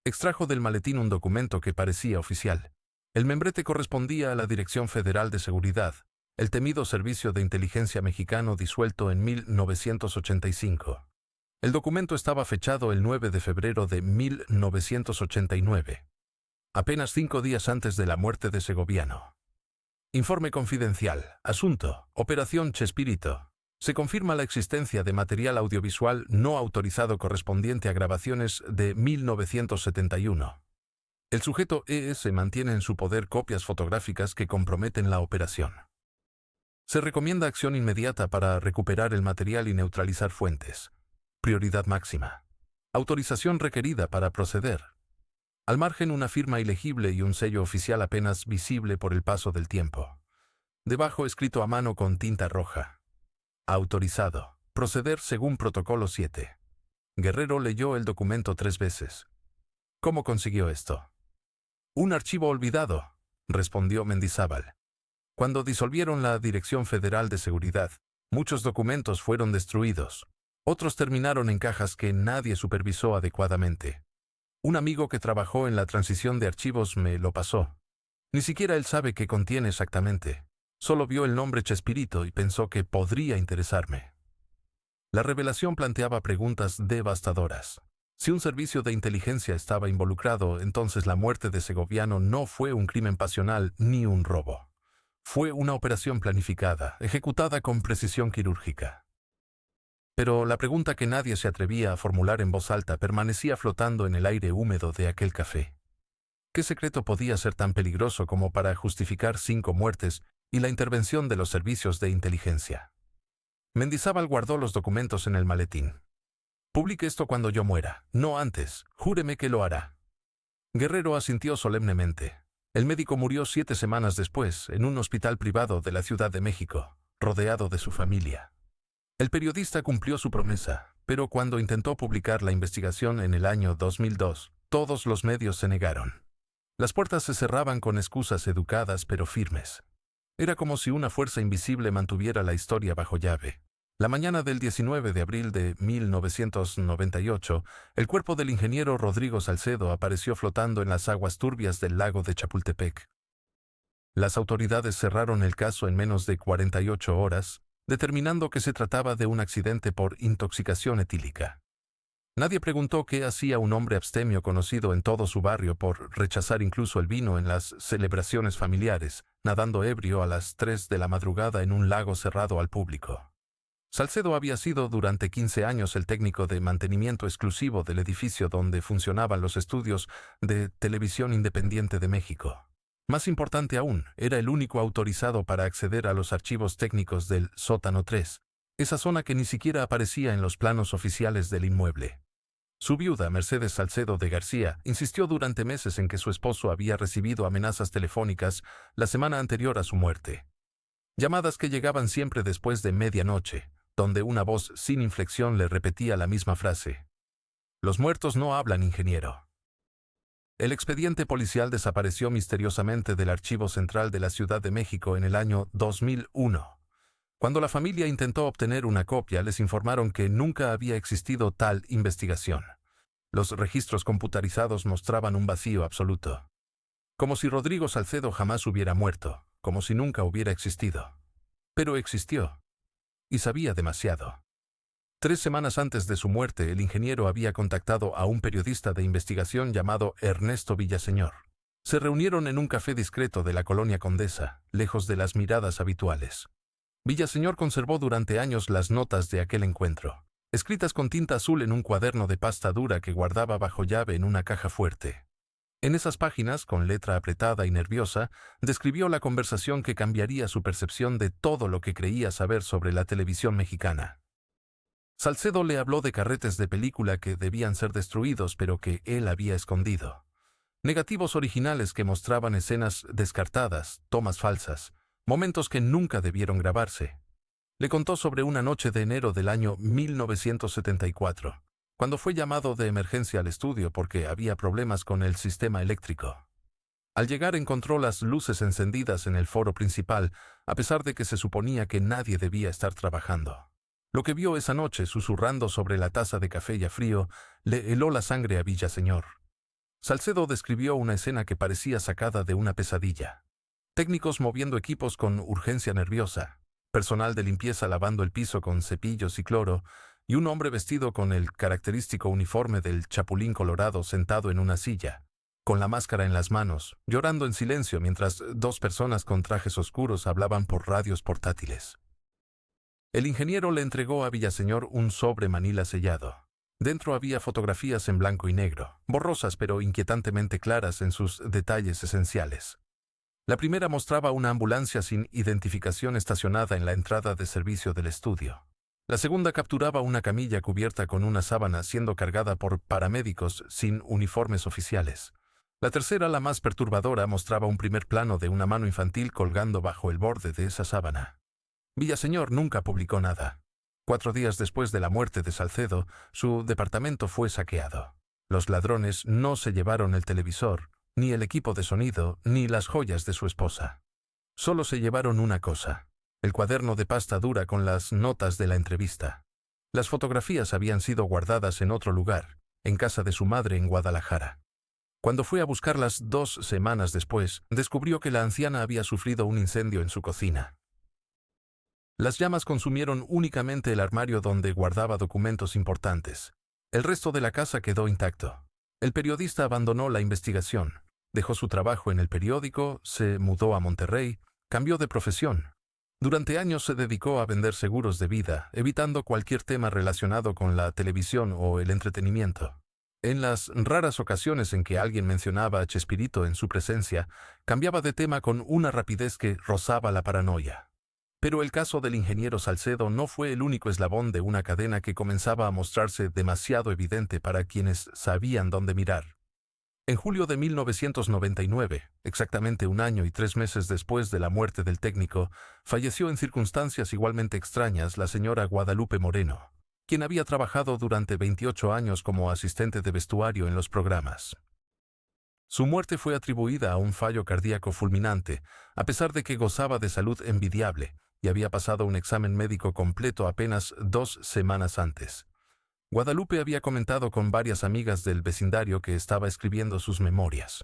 Extrajo del maletín un documento que parecía oficial. El membrete correspondía a la Dirección Federal de Seguridad, el temido Servicio de Inteligencia Mexicano disuelto en 1985. El documento estaba fechado el 9 de febrero de 1989, apenas 5 días antes de la muerte de Segoviano. Informe confidencial. Asunto. Operación Chespirito. Se confirma la existencia de material audiovisual no autorizado correspondiente a grabaciones de 1971. El sujeto ES mantiene en su poder copias fotográficas que comprometen la operación. Se recomienda acción inmediata para recuperar el material y neutralizar fuentes. Prioridad máxima. Autorización requerida para proceder. Al margen una firma ilegible y un sello oficial apenas visible por el paso del tiempo. Debajo escrito a mano con tinta roja. Autorizado. Proceder según Protocolo 7. Guerrero leyó el documento 3 veces. ¿Cómo consiguió esto? Un archivo olvidado, respondió Mendizábal. Cuando disolvieron la Dirección Federal de Seguridad, muchos documentos fueron destruidos. Otros terminaron en cajas que nadie supervisó adecuadamente. Un amigo que trabajó en la transición de archivos me lo pasó. Ni siquiera él sabe qué contiene exactamente. Solo vio el nombre Chespirito y pensó que podría interesarme. La revelación planteaba preguntas devastadoras. Si un servicio de inteligencia estaba involucrado, entonces la muerte de Segoviano no fue un crimen pasional ni un robo. Fue una operación planificada, ejecutada con precisión quirúrgica. Pero la pregunta que nadie se atrevía a formular en voz alta permanecía flotando en el aire húmedo de aquel café. ¿Qué secreto podía ser tan peligroso como para justificar 5 muertes y la intervención de los servicios de inteligencia? Mendizábal guardó los documentos en el maletín. Publique esto cuando yo muera, no antes, júreme que lo hará. Guerrero asintió solemnemente. El médico murió 7 semanas después, en un hospital privado de la Ciudad de México, rodeado de su familia. El periodista cumplió su promesa, pero cuando intentó publicar la investigación en el año 2002, todos los medios se negaron. Las puertas se cerraban con excusas educadas pero firmes. Era como si una fuerza invisible mantuviera la historia bajo llave. La mañana del 19 de abril de 1998, el cuerpo del ingeniero Rodrigo Salcedo apareció flotando en las aguas turbias del lago de Chapultepec. Las autoridades cerraron el caso en menos de 48 horas, determinando que se trataba de un accidente por intoxicación etílica. Nadie preguntó qué hacía un hombre abstemio conocido en todo su barrio por rechazar incluso el vino en las celebraciones familiares, nadando ebrio a las 3 de la madrugada en un lago cerrado al público. Salcedo había sido durante 15 años el técnico de mantenimiento exclusivo del edificio donde funcionaban los estudios de Televisión Independiente de México. Más importante aún, era el único autorizado para acceder a los archivos técnicos del Sótano 3, esa zona que ni siquiera aparecía en los planos oficiales del inmueble. Su viuda, Mercedes Salcedo de García, insistió durante meses en que su esposo había recibido amenazas telefónicas la semana anterior a su muerte. Llamadas que llegaban siempre después de medianoche, donde una voz sin inflexión le repetía la misma frase. Los muertos no hablan, ingeniero. El expediente policial desapareció misteriosamente del Archivo Central de la Ciudad de México en el año 2001. Cuando la familia intentó obtener una copia, les informaron que nunca había existido tal investigación. Los registros computarizados mostraban un vacío absoluto. Como si Rodrigo Salcedo jamás hubiera muerto, como si nunca hubiera existido. Pero existió. Y sabía demasiado. 3 semanas antes de su muerte, el ingeniero había contactado a un periodista de investigación llamado Ernesto Villaseñor. Se reunieron en un café discreto de la colonia Condesa, lejos de las miradas habituales. Villaseñor conservó durante años las notas de aquel encuentro, escritas con tinta azul en un cuaderno de pasta dura que guardaba bajo llave en una caja fuerte. En esas páginas, con letra apretada y nerviosa, describió la conversación que cambiaría su percepción de todo lo que creía saber sobre la televisión mexicana. Salcedo le habló de carretes de película que debían ser destruidos pero que él había escondido. Negativos originales que mostraban escenas descartadas, tomas falsas, momentos que nunca debieron grabarse. Le contó sobre una noche de enero del año 1974, cuando fue llamado de emergencia al estudio porque había problemas con el sistema eléctrico. Al llegar encontró las luces encendidas en el foro principal, a pesar de que se suponía que nadie debía estar trabajando. Lo que vio esa noche, susurrando sobre la taza de café ya frío, le heló la sangre a Villaseñor. Salcedo describió una escena que parecía sacada de una pesadilla. Técnicos moviendo equipos con urgencia nerviosa, personal de limpieza lavando el piso con cepillos y cloro, y un hombre vestido con el característico uniforme del Chapulín Colorado sentado en una silla, con la máscara en las manos, llorando en silencio mientras dos personas con trajes oscuros hablaban por radios portátiles. El ingeniero le entregó a Villaseñor un sobre manila sellado. Dentro había fotografías en blanco y negro, borrosas pero inquietantemente claras en sus detalles esenciales. La primera mostraba una ambulancia sin identificación estacionada en la entrada de servicio del estudio. La segunda capturaba una camilla cubierta con una sábana siendo cargada por paramédicos sin uniformes oficiales. La tercera, la más perturbadora, mostraba un primer plano de una mano infantil colgando bajo el borde de esa sábana. Villaseñor nunca publicó nada. 4 días después de la muerte de Salcedo, su departamento fue saqueado. Los ladrones no se llevaron el televisor, ni el equipo de sonido, ni las joyas de su esposa. Solo se llevaron una cosa: el cuaderno de pasta dura con las notas de la entrevista. Las fotografías habían sido guardadas en otro lugar, en casa de su madre en Guadalajara. Cuando fue a buscarlas 2 semanas después, descubrió que la anciana había sufrido un incendio en su cocina. Las llamas consumieron únicamente el armario donde guardaba documentos importantes. El resto de la casa quedó intacto. El periodista abandonó la investigación, dejó su trabajo en el periódico, se mudó a Monterrey, cambió de profesión. Durante años se dedicó a vender seguros de vida, evitando cualquier tema relacionado con la televisión o el entretenimiento. En las raras ocasiones en que alguien mencionaba a Chespirito en su presencia, cambiaba de tema con una rapidez que rozaba la paranoia. Pero el caso del ingeniero Salcedo no fue el único eslabón de una cadena que comenzaba a mostrarse demasiado evidente para quienes sabían dónde mirar. En julio de 1999, exactamente 1 año y 3 meses después de la muerte del técnico, falleció en circunstancias igualmente extrañas la señora Guadalupe Moreno, quien había trabajado durante 28 años como asistente de vestuario en los programas. Su muerte fue atribuida a un fallo cardíaco fulminante, a pesar de que gozaba de salud envidiable y había pasado un examen médico completo apenas 2 semanas antes. Guadalupe había comentado con varias amigas del vecindario que estaba escribiendo sus memorias.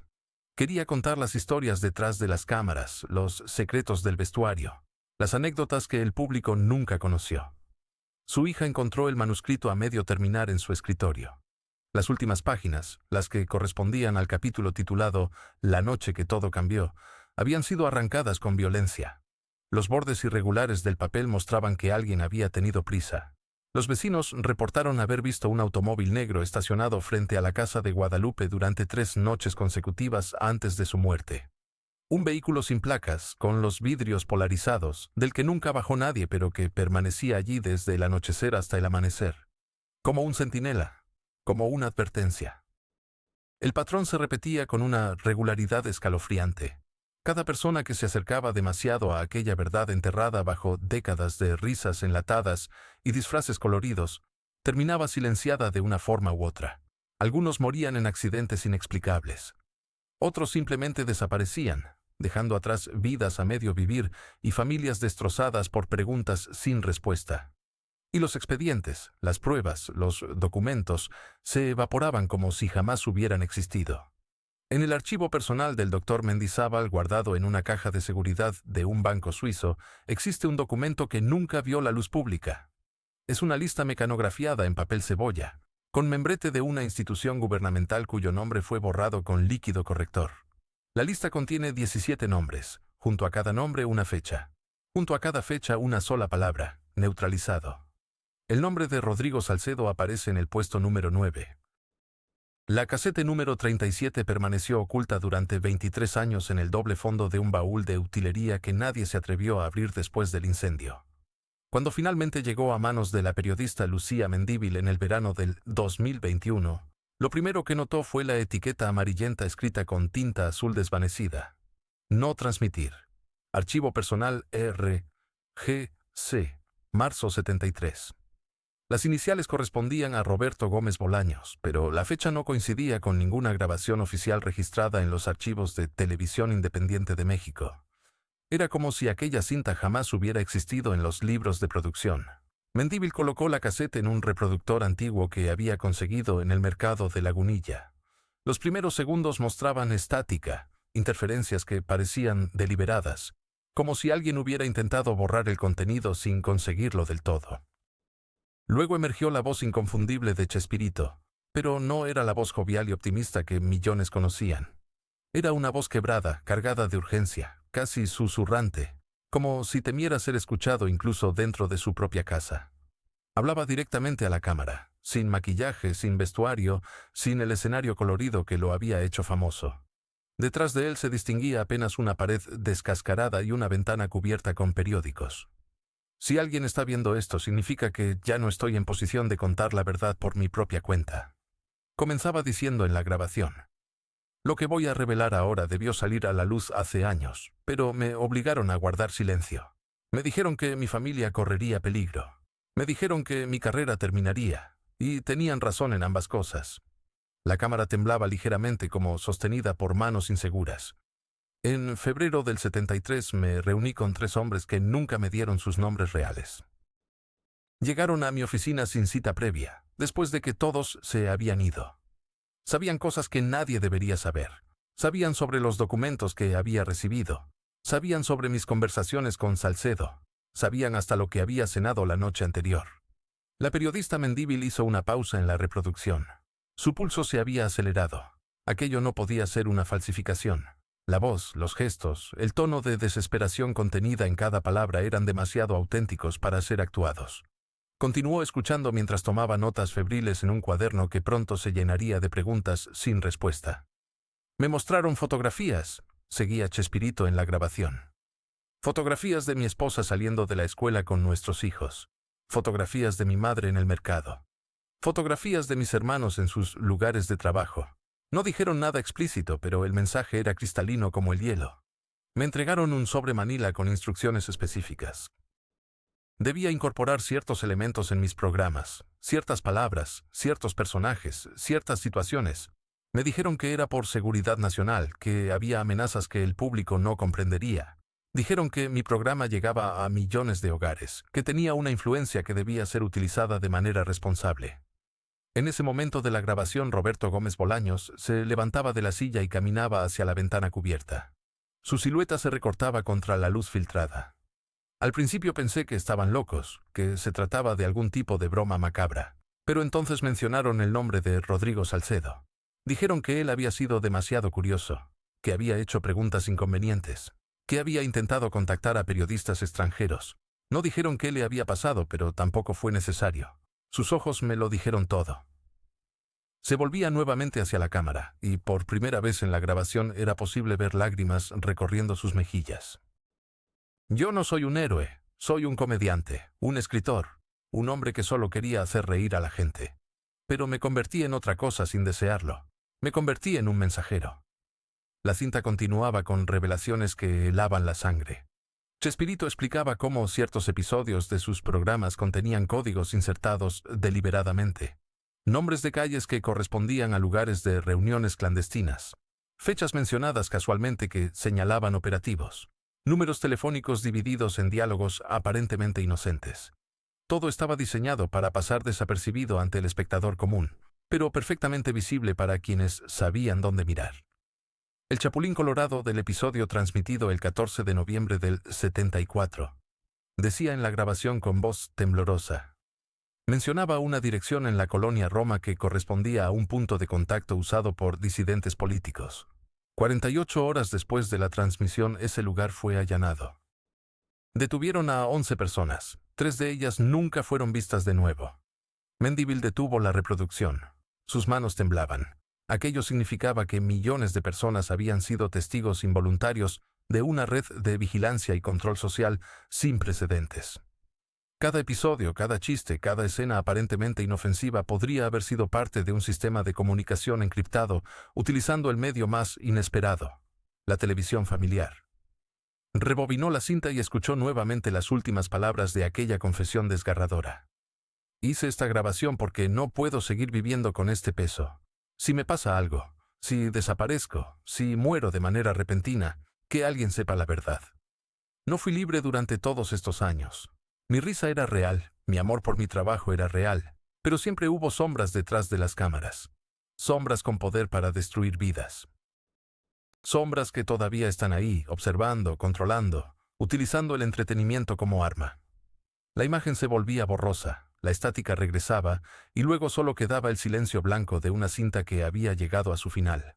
Quería contar las historias detrás de las cámaras, los secretos del vestuario, las anécdotas que el público nunca conoció. Su hija encontró el manuscrito a medio terminar en su escritorio. Las últimas páginas, las que correspondían al capítulo titulado La noche que todo cambió, habían sido arrancadas con violencia. Los bordes irregulares del papel mostraban que alguien había tenido prisa. Los vecinos reportaron haber visto un automóvil negro estacionado frente a la casa de Guadalupe durante 3 noches consecutivas antes de su muerte. Un vehículo sin placas, con los vidrios polarizados, del que nunca bajó nadie pero que permanecía allí desde el anochecer hasta el amanecer. Como un centinela, como una advertencia. El patrón se repetía con una regularidad escalofriante. Cada persona que se acercaba demasiado a aquella verdad enterrada bajo décadas de risas enlatadas y disfraces coloridos, terminaba silenciada de una forma u otra. Algunos morían en accidentes inexplicables. Otros simplemente desaparecían, dejando atrás vidas a medio vivir y familias destrozadas por preguntas sin respuesta. Y los expedientes, las pruebas, los documentos, se evaporaban como si jamás hubieran existido. En el archivo personal del Dr. Mendizábal, guardado en una caja de seguridad de un banco suizo, existe un documento que nunca vio la luz pública. Es una lista mecanografiada en papel cebolla, con membrete de una institución gubernamental cuyo nombre fue borrado con líquido corrector. La lista contiene 17 nombres, junto a cada nombre una fecha. Junto a cada fecha una sola palabra, neutralizado. El nombre de Rodrigo Salcedo aparece en el puesto número 9. La casete número 37 permaneció oculta durante 23 años en el doble fondo de un baúl de utilería que nadie se atrevió a abrir después del incendio. Cuando finalmente llegó a manos de la periodista Lucía Mendívil en el verano del 2021, lo primero que notó fue la etiqueta amarillenta escrita con tinta azul desvanecida. No transmitir. Archivo personal R. G. C. marzo 73. Las iniciales correspondían a Roberto Gómez Bolaños, pero la fecha no coincidía con ninguna grabación oficial registrada en los archivos de Televisión Independiente de México. Era como si aquella cinta jamás hubiera existido en los libros de producción. Mendívil colocó la caseta en un reproductor antiguo que había conseguido en el mercado de Lagunilla. Los primeros segundos mostraban estática, interferencias que parecían deliberadas, como si alguien hubiera intentado borrar el contenido sin conseguirlo del todo. Luego emergió la voz inconfundible de Chespirito, pero no era la voz jovial y optimista que millones conocían. Era una voz quebrada, cargada de urgencia, casi susurrante, como si temiera ser escuchado incluso dentro de su propia casa. Hablaba directamente a la cámara, sin maquillaje, sin vestuario, sin el escenario colorido que lo había hecho famoso. Detrás de él se distinguía apenas una pared descascarada y una ventana cubierta con periódicos. Si alguien está viendo esto, significa que ya no estoy en posición de contar la verdad por mi propia cuenta. Comenzaba diciendo en la grabación: lo que voy a revelar ahora debió salir a la luz hace años, pero me obligaron a guardar silencio. Me dijeron que mi familia correría peligro. Me dijeron que mi carrera terminaría, y tenían razón en ambas cosas. La cámara temblaba ligeramente como sostenida por manos inseguras. En febrero del 73 me reuní con 3 hombres que nunca me dieron sus nombres reales. Llegaron a mi oficina sin cita previa, después de que todos se habían ido. Sabían cosas que nadie debería saber. Sabían sobre los documentos que había recibido. Sabían sobre mis conversaciones con Salcedo. Sabían hasta lo que había cenado la noche anterior. La periodista Mendívil hizo una pausa en la reproducción. Su pulso se había acelerado. Aquello no podía ser una falsificación. La voz, los gestos, el tono de desesperación contenida en cada palabra eran demasiado auténticos para ser actuados. Continuó escuchando mientras tomaba notas febriles en un cuaderno que pronto se llenaría de preguntas sin respuesta. Me mostraron fotografías, seguía Chespirito en la grabación. Fotografías de mi esposa saliendo de la escuela con nuestros hijos. Fotografías de mi madre en el mercado. Fotografías de mis hermanos en sus lugares de trabajo. No dijeron nada explícito, pero el mensaje era cristalino como el hielo. Me entregaron un sobre manila con instrucciones específicas. Debía incorporar ciertos elementos en mis programas, ciertas palabras, ciertos personajes, ciertas situaciones. Me dijeron que era por seguridad nacional, que había amenazas que el público no comprendería. Dijeron que mi programa llegaba a millones de hogares, que tenía una influencia que debía ser utilizada de manera responsable. En ese momento de la grabación, Roberto Gómez Bolaños se levantaba de la silla y caminaba hacia la ventana cubierta. Su silueta se recortaba contra la luz filtrada. Al principio pensé que estaban locos, que se trataba de algún tipo de broma macabra, pero entonces mencionaron el nombre de Rodrigo Salcedo. Dijeron que él había sido demasiado curioso, que había hecho preguntas inconvenientes, que había intentado contactar a periodistas extranjeros. No dijeron qué le había pasado, pero tampoco fue necesario. Sus ojos me lo dijeron todo. Se volvía nuevamente hacia la cámara, y por primera vez en la grabación era posible ver lágrimas recorriendo sus mejillas. Yo no soy un héroe, soy un comediante, un escritor, un hombre que solo quería hacer reír a la gente. Pero me convertí en otra cosa sin desearlo. Me convertí en un mensajero. La cinta continuaba con revelaciones que helaban la sangre. Chespirito explicaba cómo ciertos episodios de sus programas contenían códigos insertados deliberadamente, nombres de calles que correspondían a lugares de reuniones clandestinas, fechas mencionadas casualmente que señalaban operativos, números telefónicos divididos en diálogos aparentemente inocentes. Todo estaba diseñado para pasar desapercibido ante el espectador común, pero perfectamente visible para quienes sabían dónde mirar. El chapulín colorado del episodio transmitido el 14 de noviembre del 74. Decía en la grabación con voz temblorosa. Mencionaba una dirección en la colonia Roma que correspondía a un punto de contacto usado por disidentes políticos. 48 horas después de la transmisión, ese lugar fue allanado. Detuvieron a 11 personas. 3 de ellas nunca fueron vistas de nuevo. Mendívil detuvo la reproducción. Sus manos temblaban. Aquello significaba que millones de personas habían sido testigos involuntarios de una red de vigilancia y control social sin precedentes. Cada episodio, cada chiste, cada escena aparentemente inofensiva podría haber sido parte de un sistema de comunicación encriptado utilizando el medio más inesperado, la televisión familiar. Rebobinó la cinta y escuchó nuevamente las últimas palabras de aquella confesión desgarradora. Hice esta grabación porque no puedo seguir viviendo con este peso. Si me pasa algo, si desaparezco, si muero de manera repentina, que alguien sepa la verdad. No fui libre durante todos estos años. Mi risa era real, mi amor por mi trabajo era real, pero siempre hubo sombras detrás de las cámaras. Sombras con poder para destruir vidas. Sombras que todavía están ahí, observando, controlando, utilizando el entretenimiento como arma. La imagen se volvía borrosa, la estática regresaba, y luego solo quedaba el silencio blanco de una cinta que había llegado a su final.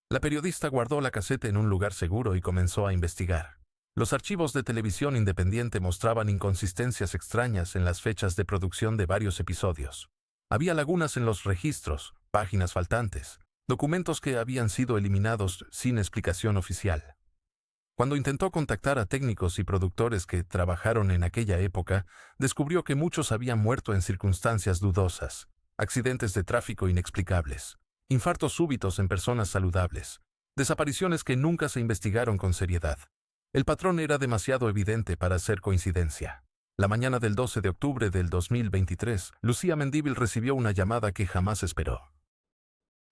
La periodista guardó la caseta en un lugar seguro y comenzó a investigar. Los archivos de televisión independiente mostraban inconsistencias extrañas en las fechas de producción de varios episodios. Había lagunas en los registros, páginas faltantes, documentos que habían sido eliminados sin explicación oficial. Cuando intentó contactar a técnicos y productores que trabajaron en aquella época, descubrió que muchos habían muerto en circunstancias dudosas, accidentes de tráfico inexplicables, infartos súbitos en personas saludables, desapariciones que nunca se investigaron con seriedad. El patrón era demasiado evidente para ser coincidencia. La mañana del 12 de octubre del 2023, Lucía Mendívil recibió una llamada que jamás esperó.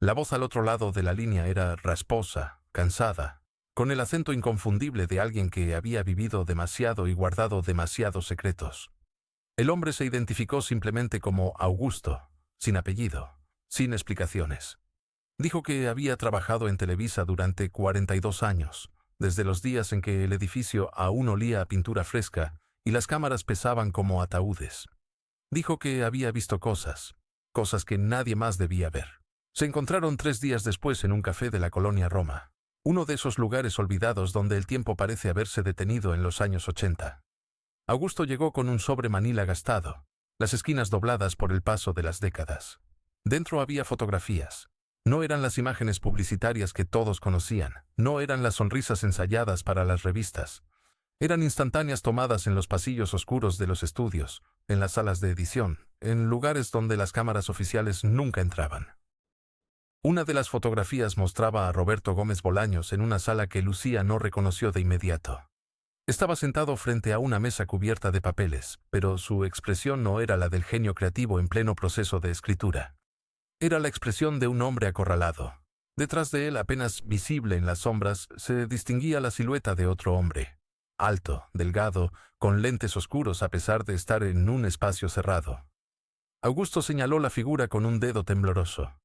La voz al otro lado de la línea era rasposa, cansada, con el acento inconfundible de alguien que había vivido demasiado y guardado demasiados secretos. El hombre se identificó simplemente como Augusto, sin apellido, sin explicaciones. Dijo que había trabajado en Televisa durante 42 años, desde los días en que el edificio aún olía a pintura fresca y las cámaras pesaban como ataúdes. Dijo que había visto cosas que nadie más debía ver. Se encontraron 3 días después en un café de la colonia Roma, uno de esos lugares olvidados donde el tiempo parece haberse detenido en los años 80. Augusto llegó con un sobre manila gastado, las esquinas dobladas por el paso de las décadas. Dentro había fotografías. No eran las imágenes publicitarias que todos conocían, no eran las sonrisas ensayadas para las revistas. Eran instantáneas tomadas en los pasillos oscuros de los estudios, en las salas de edición, en lugares donde las cámaras oficiales nunca entraban. Una de las fotografías mostraba a Roberto Gómez Bolaños en una sala que Lucía no reconoció de inmediato. Estaba sentado frente a una mesa cubierta de papeles, pero su expresión no era la del genio creativo en pleno proceso de escritura. Era la expresión de un hombre acorralado. Detrás de él, apenas visible en las sombras, se distinguía la silueta de otro hombre. Alto, delgado, con lentes oscuros a pesar de estar en un espacio cerrado. Augusto señaló la figura con un dedo tembloroso.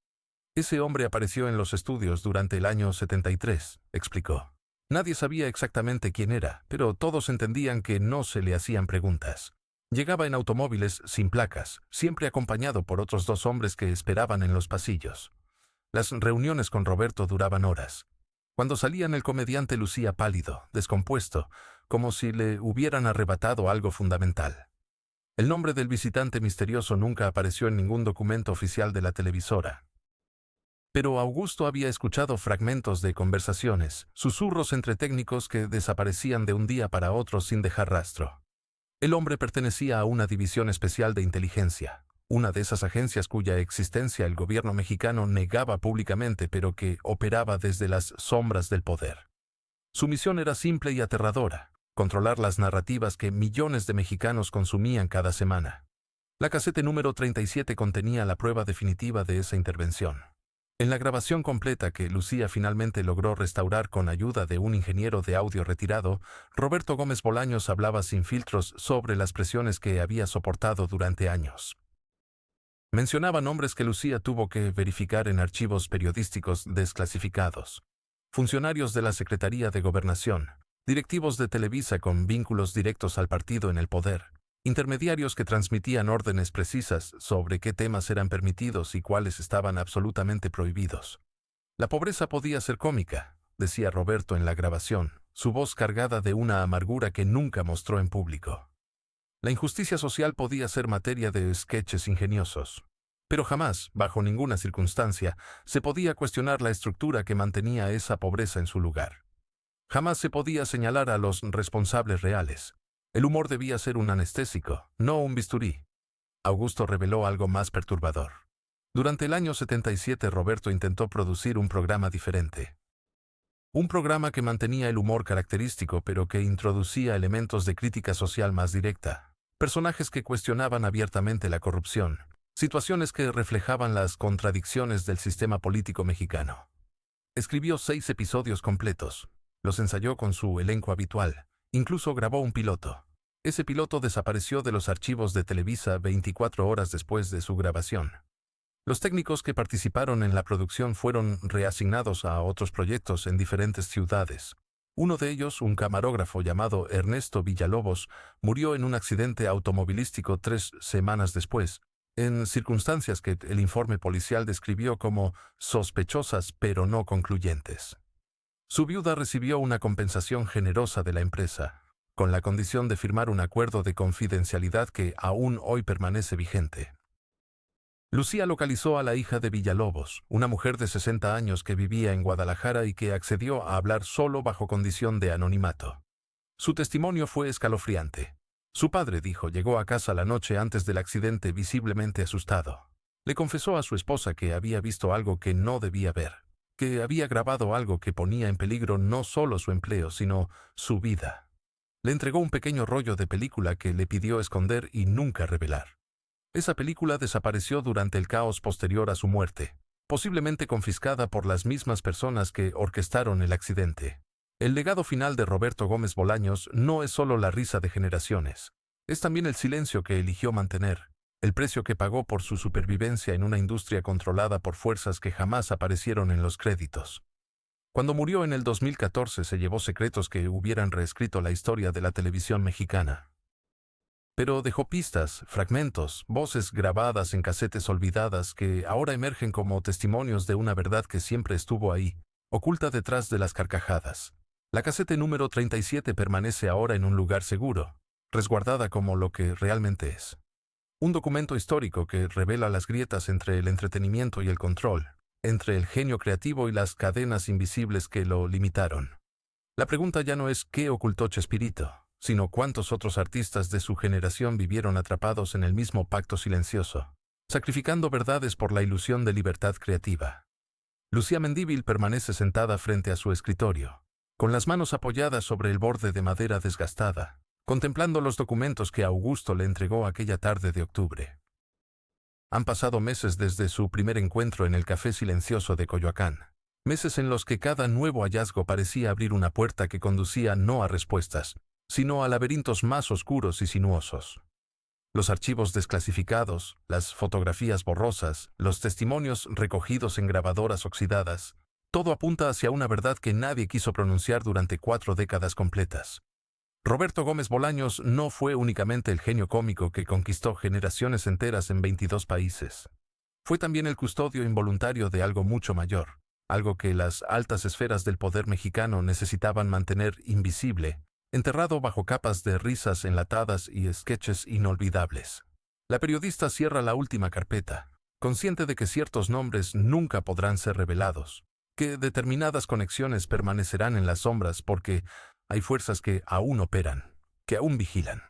Ese hombre apareció en los estudios durante el año 73, explicó. Nadie sabía exactamente quién era, pero todos entendían que no se le hacían preguntas. Llegaba en automóviles sin placas, siempre acompañado por otros 2 hombres que esperaban en los pasillos. Las reuniones con Roberto duraban horas. Cuando salían el comediante lucía pálido, descompuesto, como si le hubieran arrebatado algo fundamental. El nombre del visitante misterioso nunca apareció en ningún documento oficial de la televisora. Pero Augusto había escuchado fragmentos de conversaciones, susurros entre técnicos que desaparecían de un día para otro sin dejar rastro. El hombre pertenecía a una división especial de inteligencia, una de esas agencias cuya existencia el gobierno mexicano negaba públicamente pero que operaba desde las sombras del poder. Su misión era simple y aterradora, controlar las narrativas que millones de mexicanos consumían cada semana. La casete número 37 contenía la prueba definitiva de esa intervención. En la grabación completa que Lucía finalmente logró restaurar con ayuda de un ingeniero de audio retirado, Roberto Gómez Bolaños hablaba sin filtros sobre las presiones que había soportado durante años. Mencionaba nombres que Lucía tuvo que verificar en archivos periodísticos desclasificados. Funcionarios de la Secretaría de Gobernación, directivos de Televisa con vínculos directos al partido en el poder, intermediarios que transmitían órdenes precisas sobre qué temas eran permitidos y cuáles estaban absolutamente prohibidos. La pobreza podía ser cómica, decía Roberto en la grabación, su voz cargada de una amargura que nunca mostró en público. La injusticia social podía ser materia de sketches ingeniosos. Pero jamás, bajo ninguna circunstancia, se podía cuestionar la estructura que mantenía esa pobreza en su lugar. Jamás se podía señalar a los responsables reales. El humor debía ser un anestésico, no un bisturí. Augusto reveló algo más perturbador. Durante el año 77 Roberto intentó producir un programa diferente. Un programa que mantenía el humor característico pero que introducía elementos de crítica social más directa. Personajes que cuestionaban abiertamente la corrupción. Situaciones que reflejaban las contradicciones del sistema político mexicano. Escribió 6 episodios completos. Los ensayó con su elenco habitual. Incluso grabó un piloto. Ese piloto desapareció de los archivos de Televisa 24 horas después de su grabación. Los técnicos que participaron en la producción fueron reasignados a otros proyectos en diferentes ciudades. Uno de ellos, un camarógrafo llamado Ernesto Villalobos, murió en un accidente automovilístico 3 semanas después, en circunstancias que el informe policial describió como sospechosas pero no concluyentes. Su viuda recibió una compensación generosa de la empresa, con la condición de firmar un acuerdo de confidencialidad que aún hoy permanece vigente. Lucía localizó a la hija de Villalobos, una mujer de 60 años que vivía en Guadalajara y que accedió a hablar solo bajo condición de anonimato. Su testimonio fue escalofriante. Su padre, dijo, llegó a casa la noche antes del accidente visiblemente asustado. Le confesó a su esposa que había visto algo que no debía ver, que había grabado algo que ponía en peligro no solo su empleo, sino su vida. Le entregó un pequeño rollo de película que le pidió esconder y nunca revelar. Esa película desapareció durante el caos posterior a su muerte, posiblemente confiscada por las mismas personas que orquestaron el accidente. El legado final de Roberto Gómez Bolaños no es solo la risa de generaciones, es también el silencio que eligió mantener, el precio que pagó por su supervivencia en una industria controlada por fuerzas que jamás aparecieron en los créditos. Cuando murió en el 2014 se llevó secretos que hubieran reescrito la historia de la televisión mexicana. Pero dejó pistas, fragmentos, voces grabadas en casetes olvidadas que ahora emergen como testimonios de una verdad que siempre estuvo ahí, oculta detrás de las carcajadas. La casete número 37 permanece ahora en un lugar seguro, resguardada como lo que realmente es. Un documento histórico que revela las grietas entre el entretenimiento y el control, entre el genio creativo y las cadenas invisibles que lo limitaron. La pregunta ya no es qué ocultó Chespirito, sino cuántos otros artistas de su generación vivieron atrapados en el mismo pacto silencioso, sacrificando verdades por la ilusión de libertad creativa. Lucía Mendívil permanece sentada frente a su escritorio, con las manos apoyadas sobre el borde de madera desgastada, contemplando los documentos que Augusto le entregó aquella tarde de octubre. Han pasado meses desde su primer encuentro en el Café Silencioso de Coyoacán, meses en los que cada nuevo hallazgo parecía abrir una puerta que conducía no a respuestas, sino a laberintos más oscuros y sinuosos. Los archivos desclasificados, las fotografías borrosas, los testimonios recogidos en grabadoras oxidadas, todo apunta hacia una verdad que nadie quiso pronunciar durante 4 décadas completas. Roberto Gómez Bolaños no fue únicamente el genio cómico que conquistó generaciones enteras en 22 países. Fue también el custodio involuntario de algo mucho mayor, algo que las altas esferas del poder mexicano necesitaban mantener invisible, enterrado bajo capas de risas enlatadas y sketches inolvidables. La periodista cierra la última carpeta, consciente de que ciertos nombres nunca podrán ser revelados, que determinadas conexiones permanecerán en las sombras porque hay fuerzas que aún operan, que aún vigilan.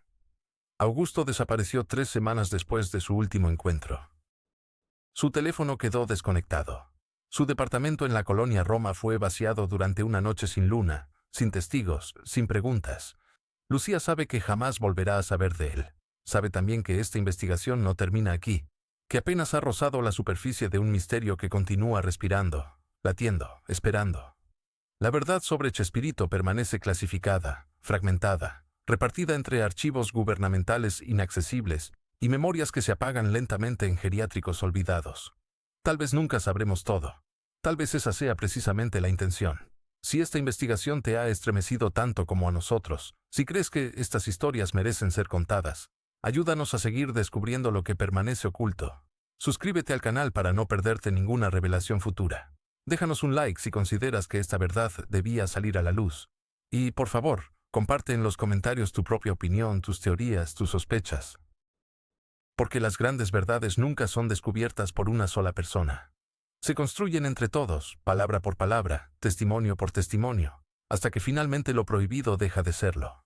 Augusto desapareció 3 semanas después de su último encuentro. Su teléfono quedó desconectado. Su departamento en la colonia Roma fue vaciado durante una noche sin luna, sin testigos, sin preguntas. Lucía sabe que jamás volverá a saber de él. Sabe también que esta investigación no termina aquí, que apenas ha rozado la superficie de un misterio que continúa respirando, latiendo, esperando. La verdad sobre Chespirito permanece clasificada, fragmentada, repartida entre archivos gubernamentales inaccesibles y memorias que se apagan lentamente en geriátricos olvidados. Tal vez nunca sabremos todo. Tal vez esa sea precisamente la intención. Si esta investigación te ha estremecido tanto como a nosotros, si crees que estas historias merecen ser contadas, ayúdanos a seguir descubriendo lo que permanece oculto. Suscríbete al canal para no perderte ninguna revelación futura. Déjanos un like si consideras que esta verdad debía salir a la luz. Y, por favor, comparte en los comentarios tu propia opinión, tus teorías, tus sospechas. Porque las grandes verdades nunca son descubiertas por una sola persona. Se construyen entre todos, palabra por palabra, testimonio por testimonio, hasta que finalmente lo prohibido deja de serlo.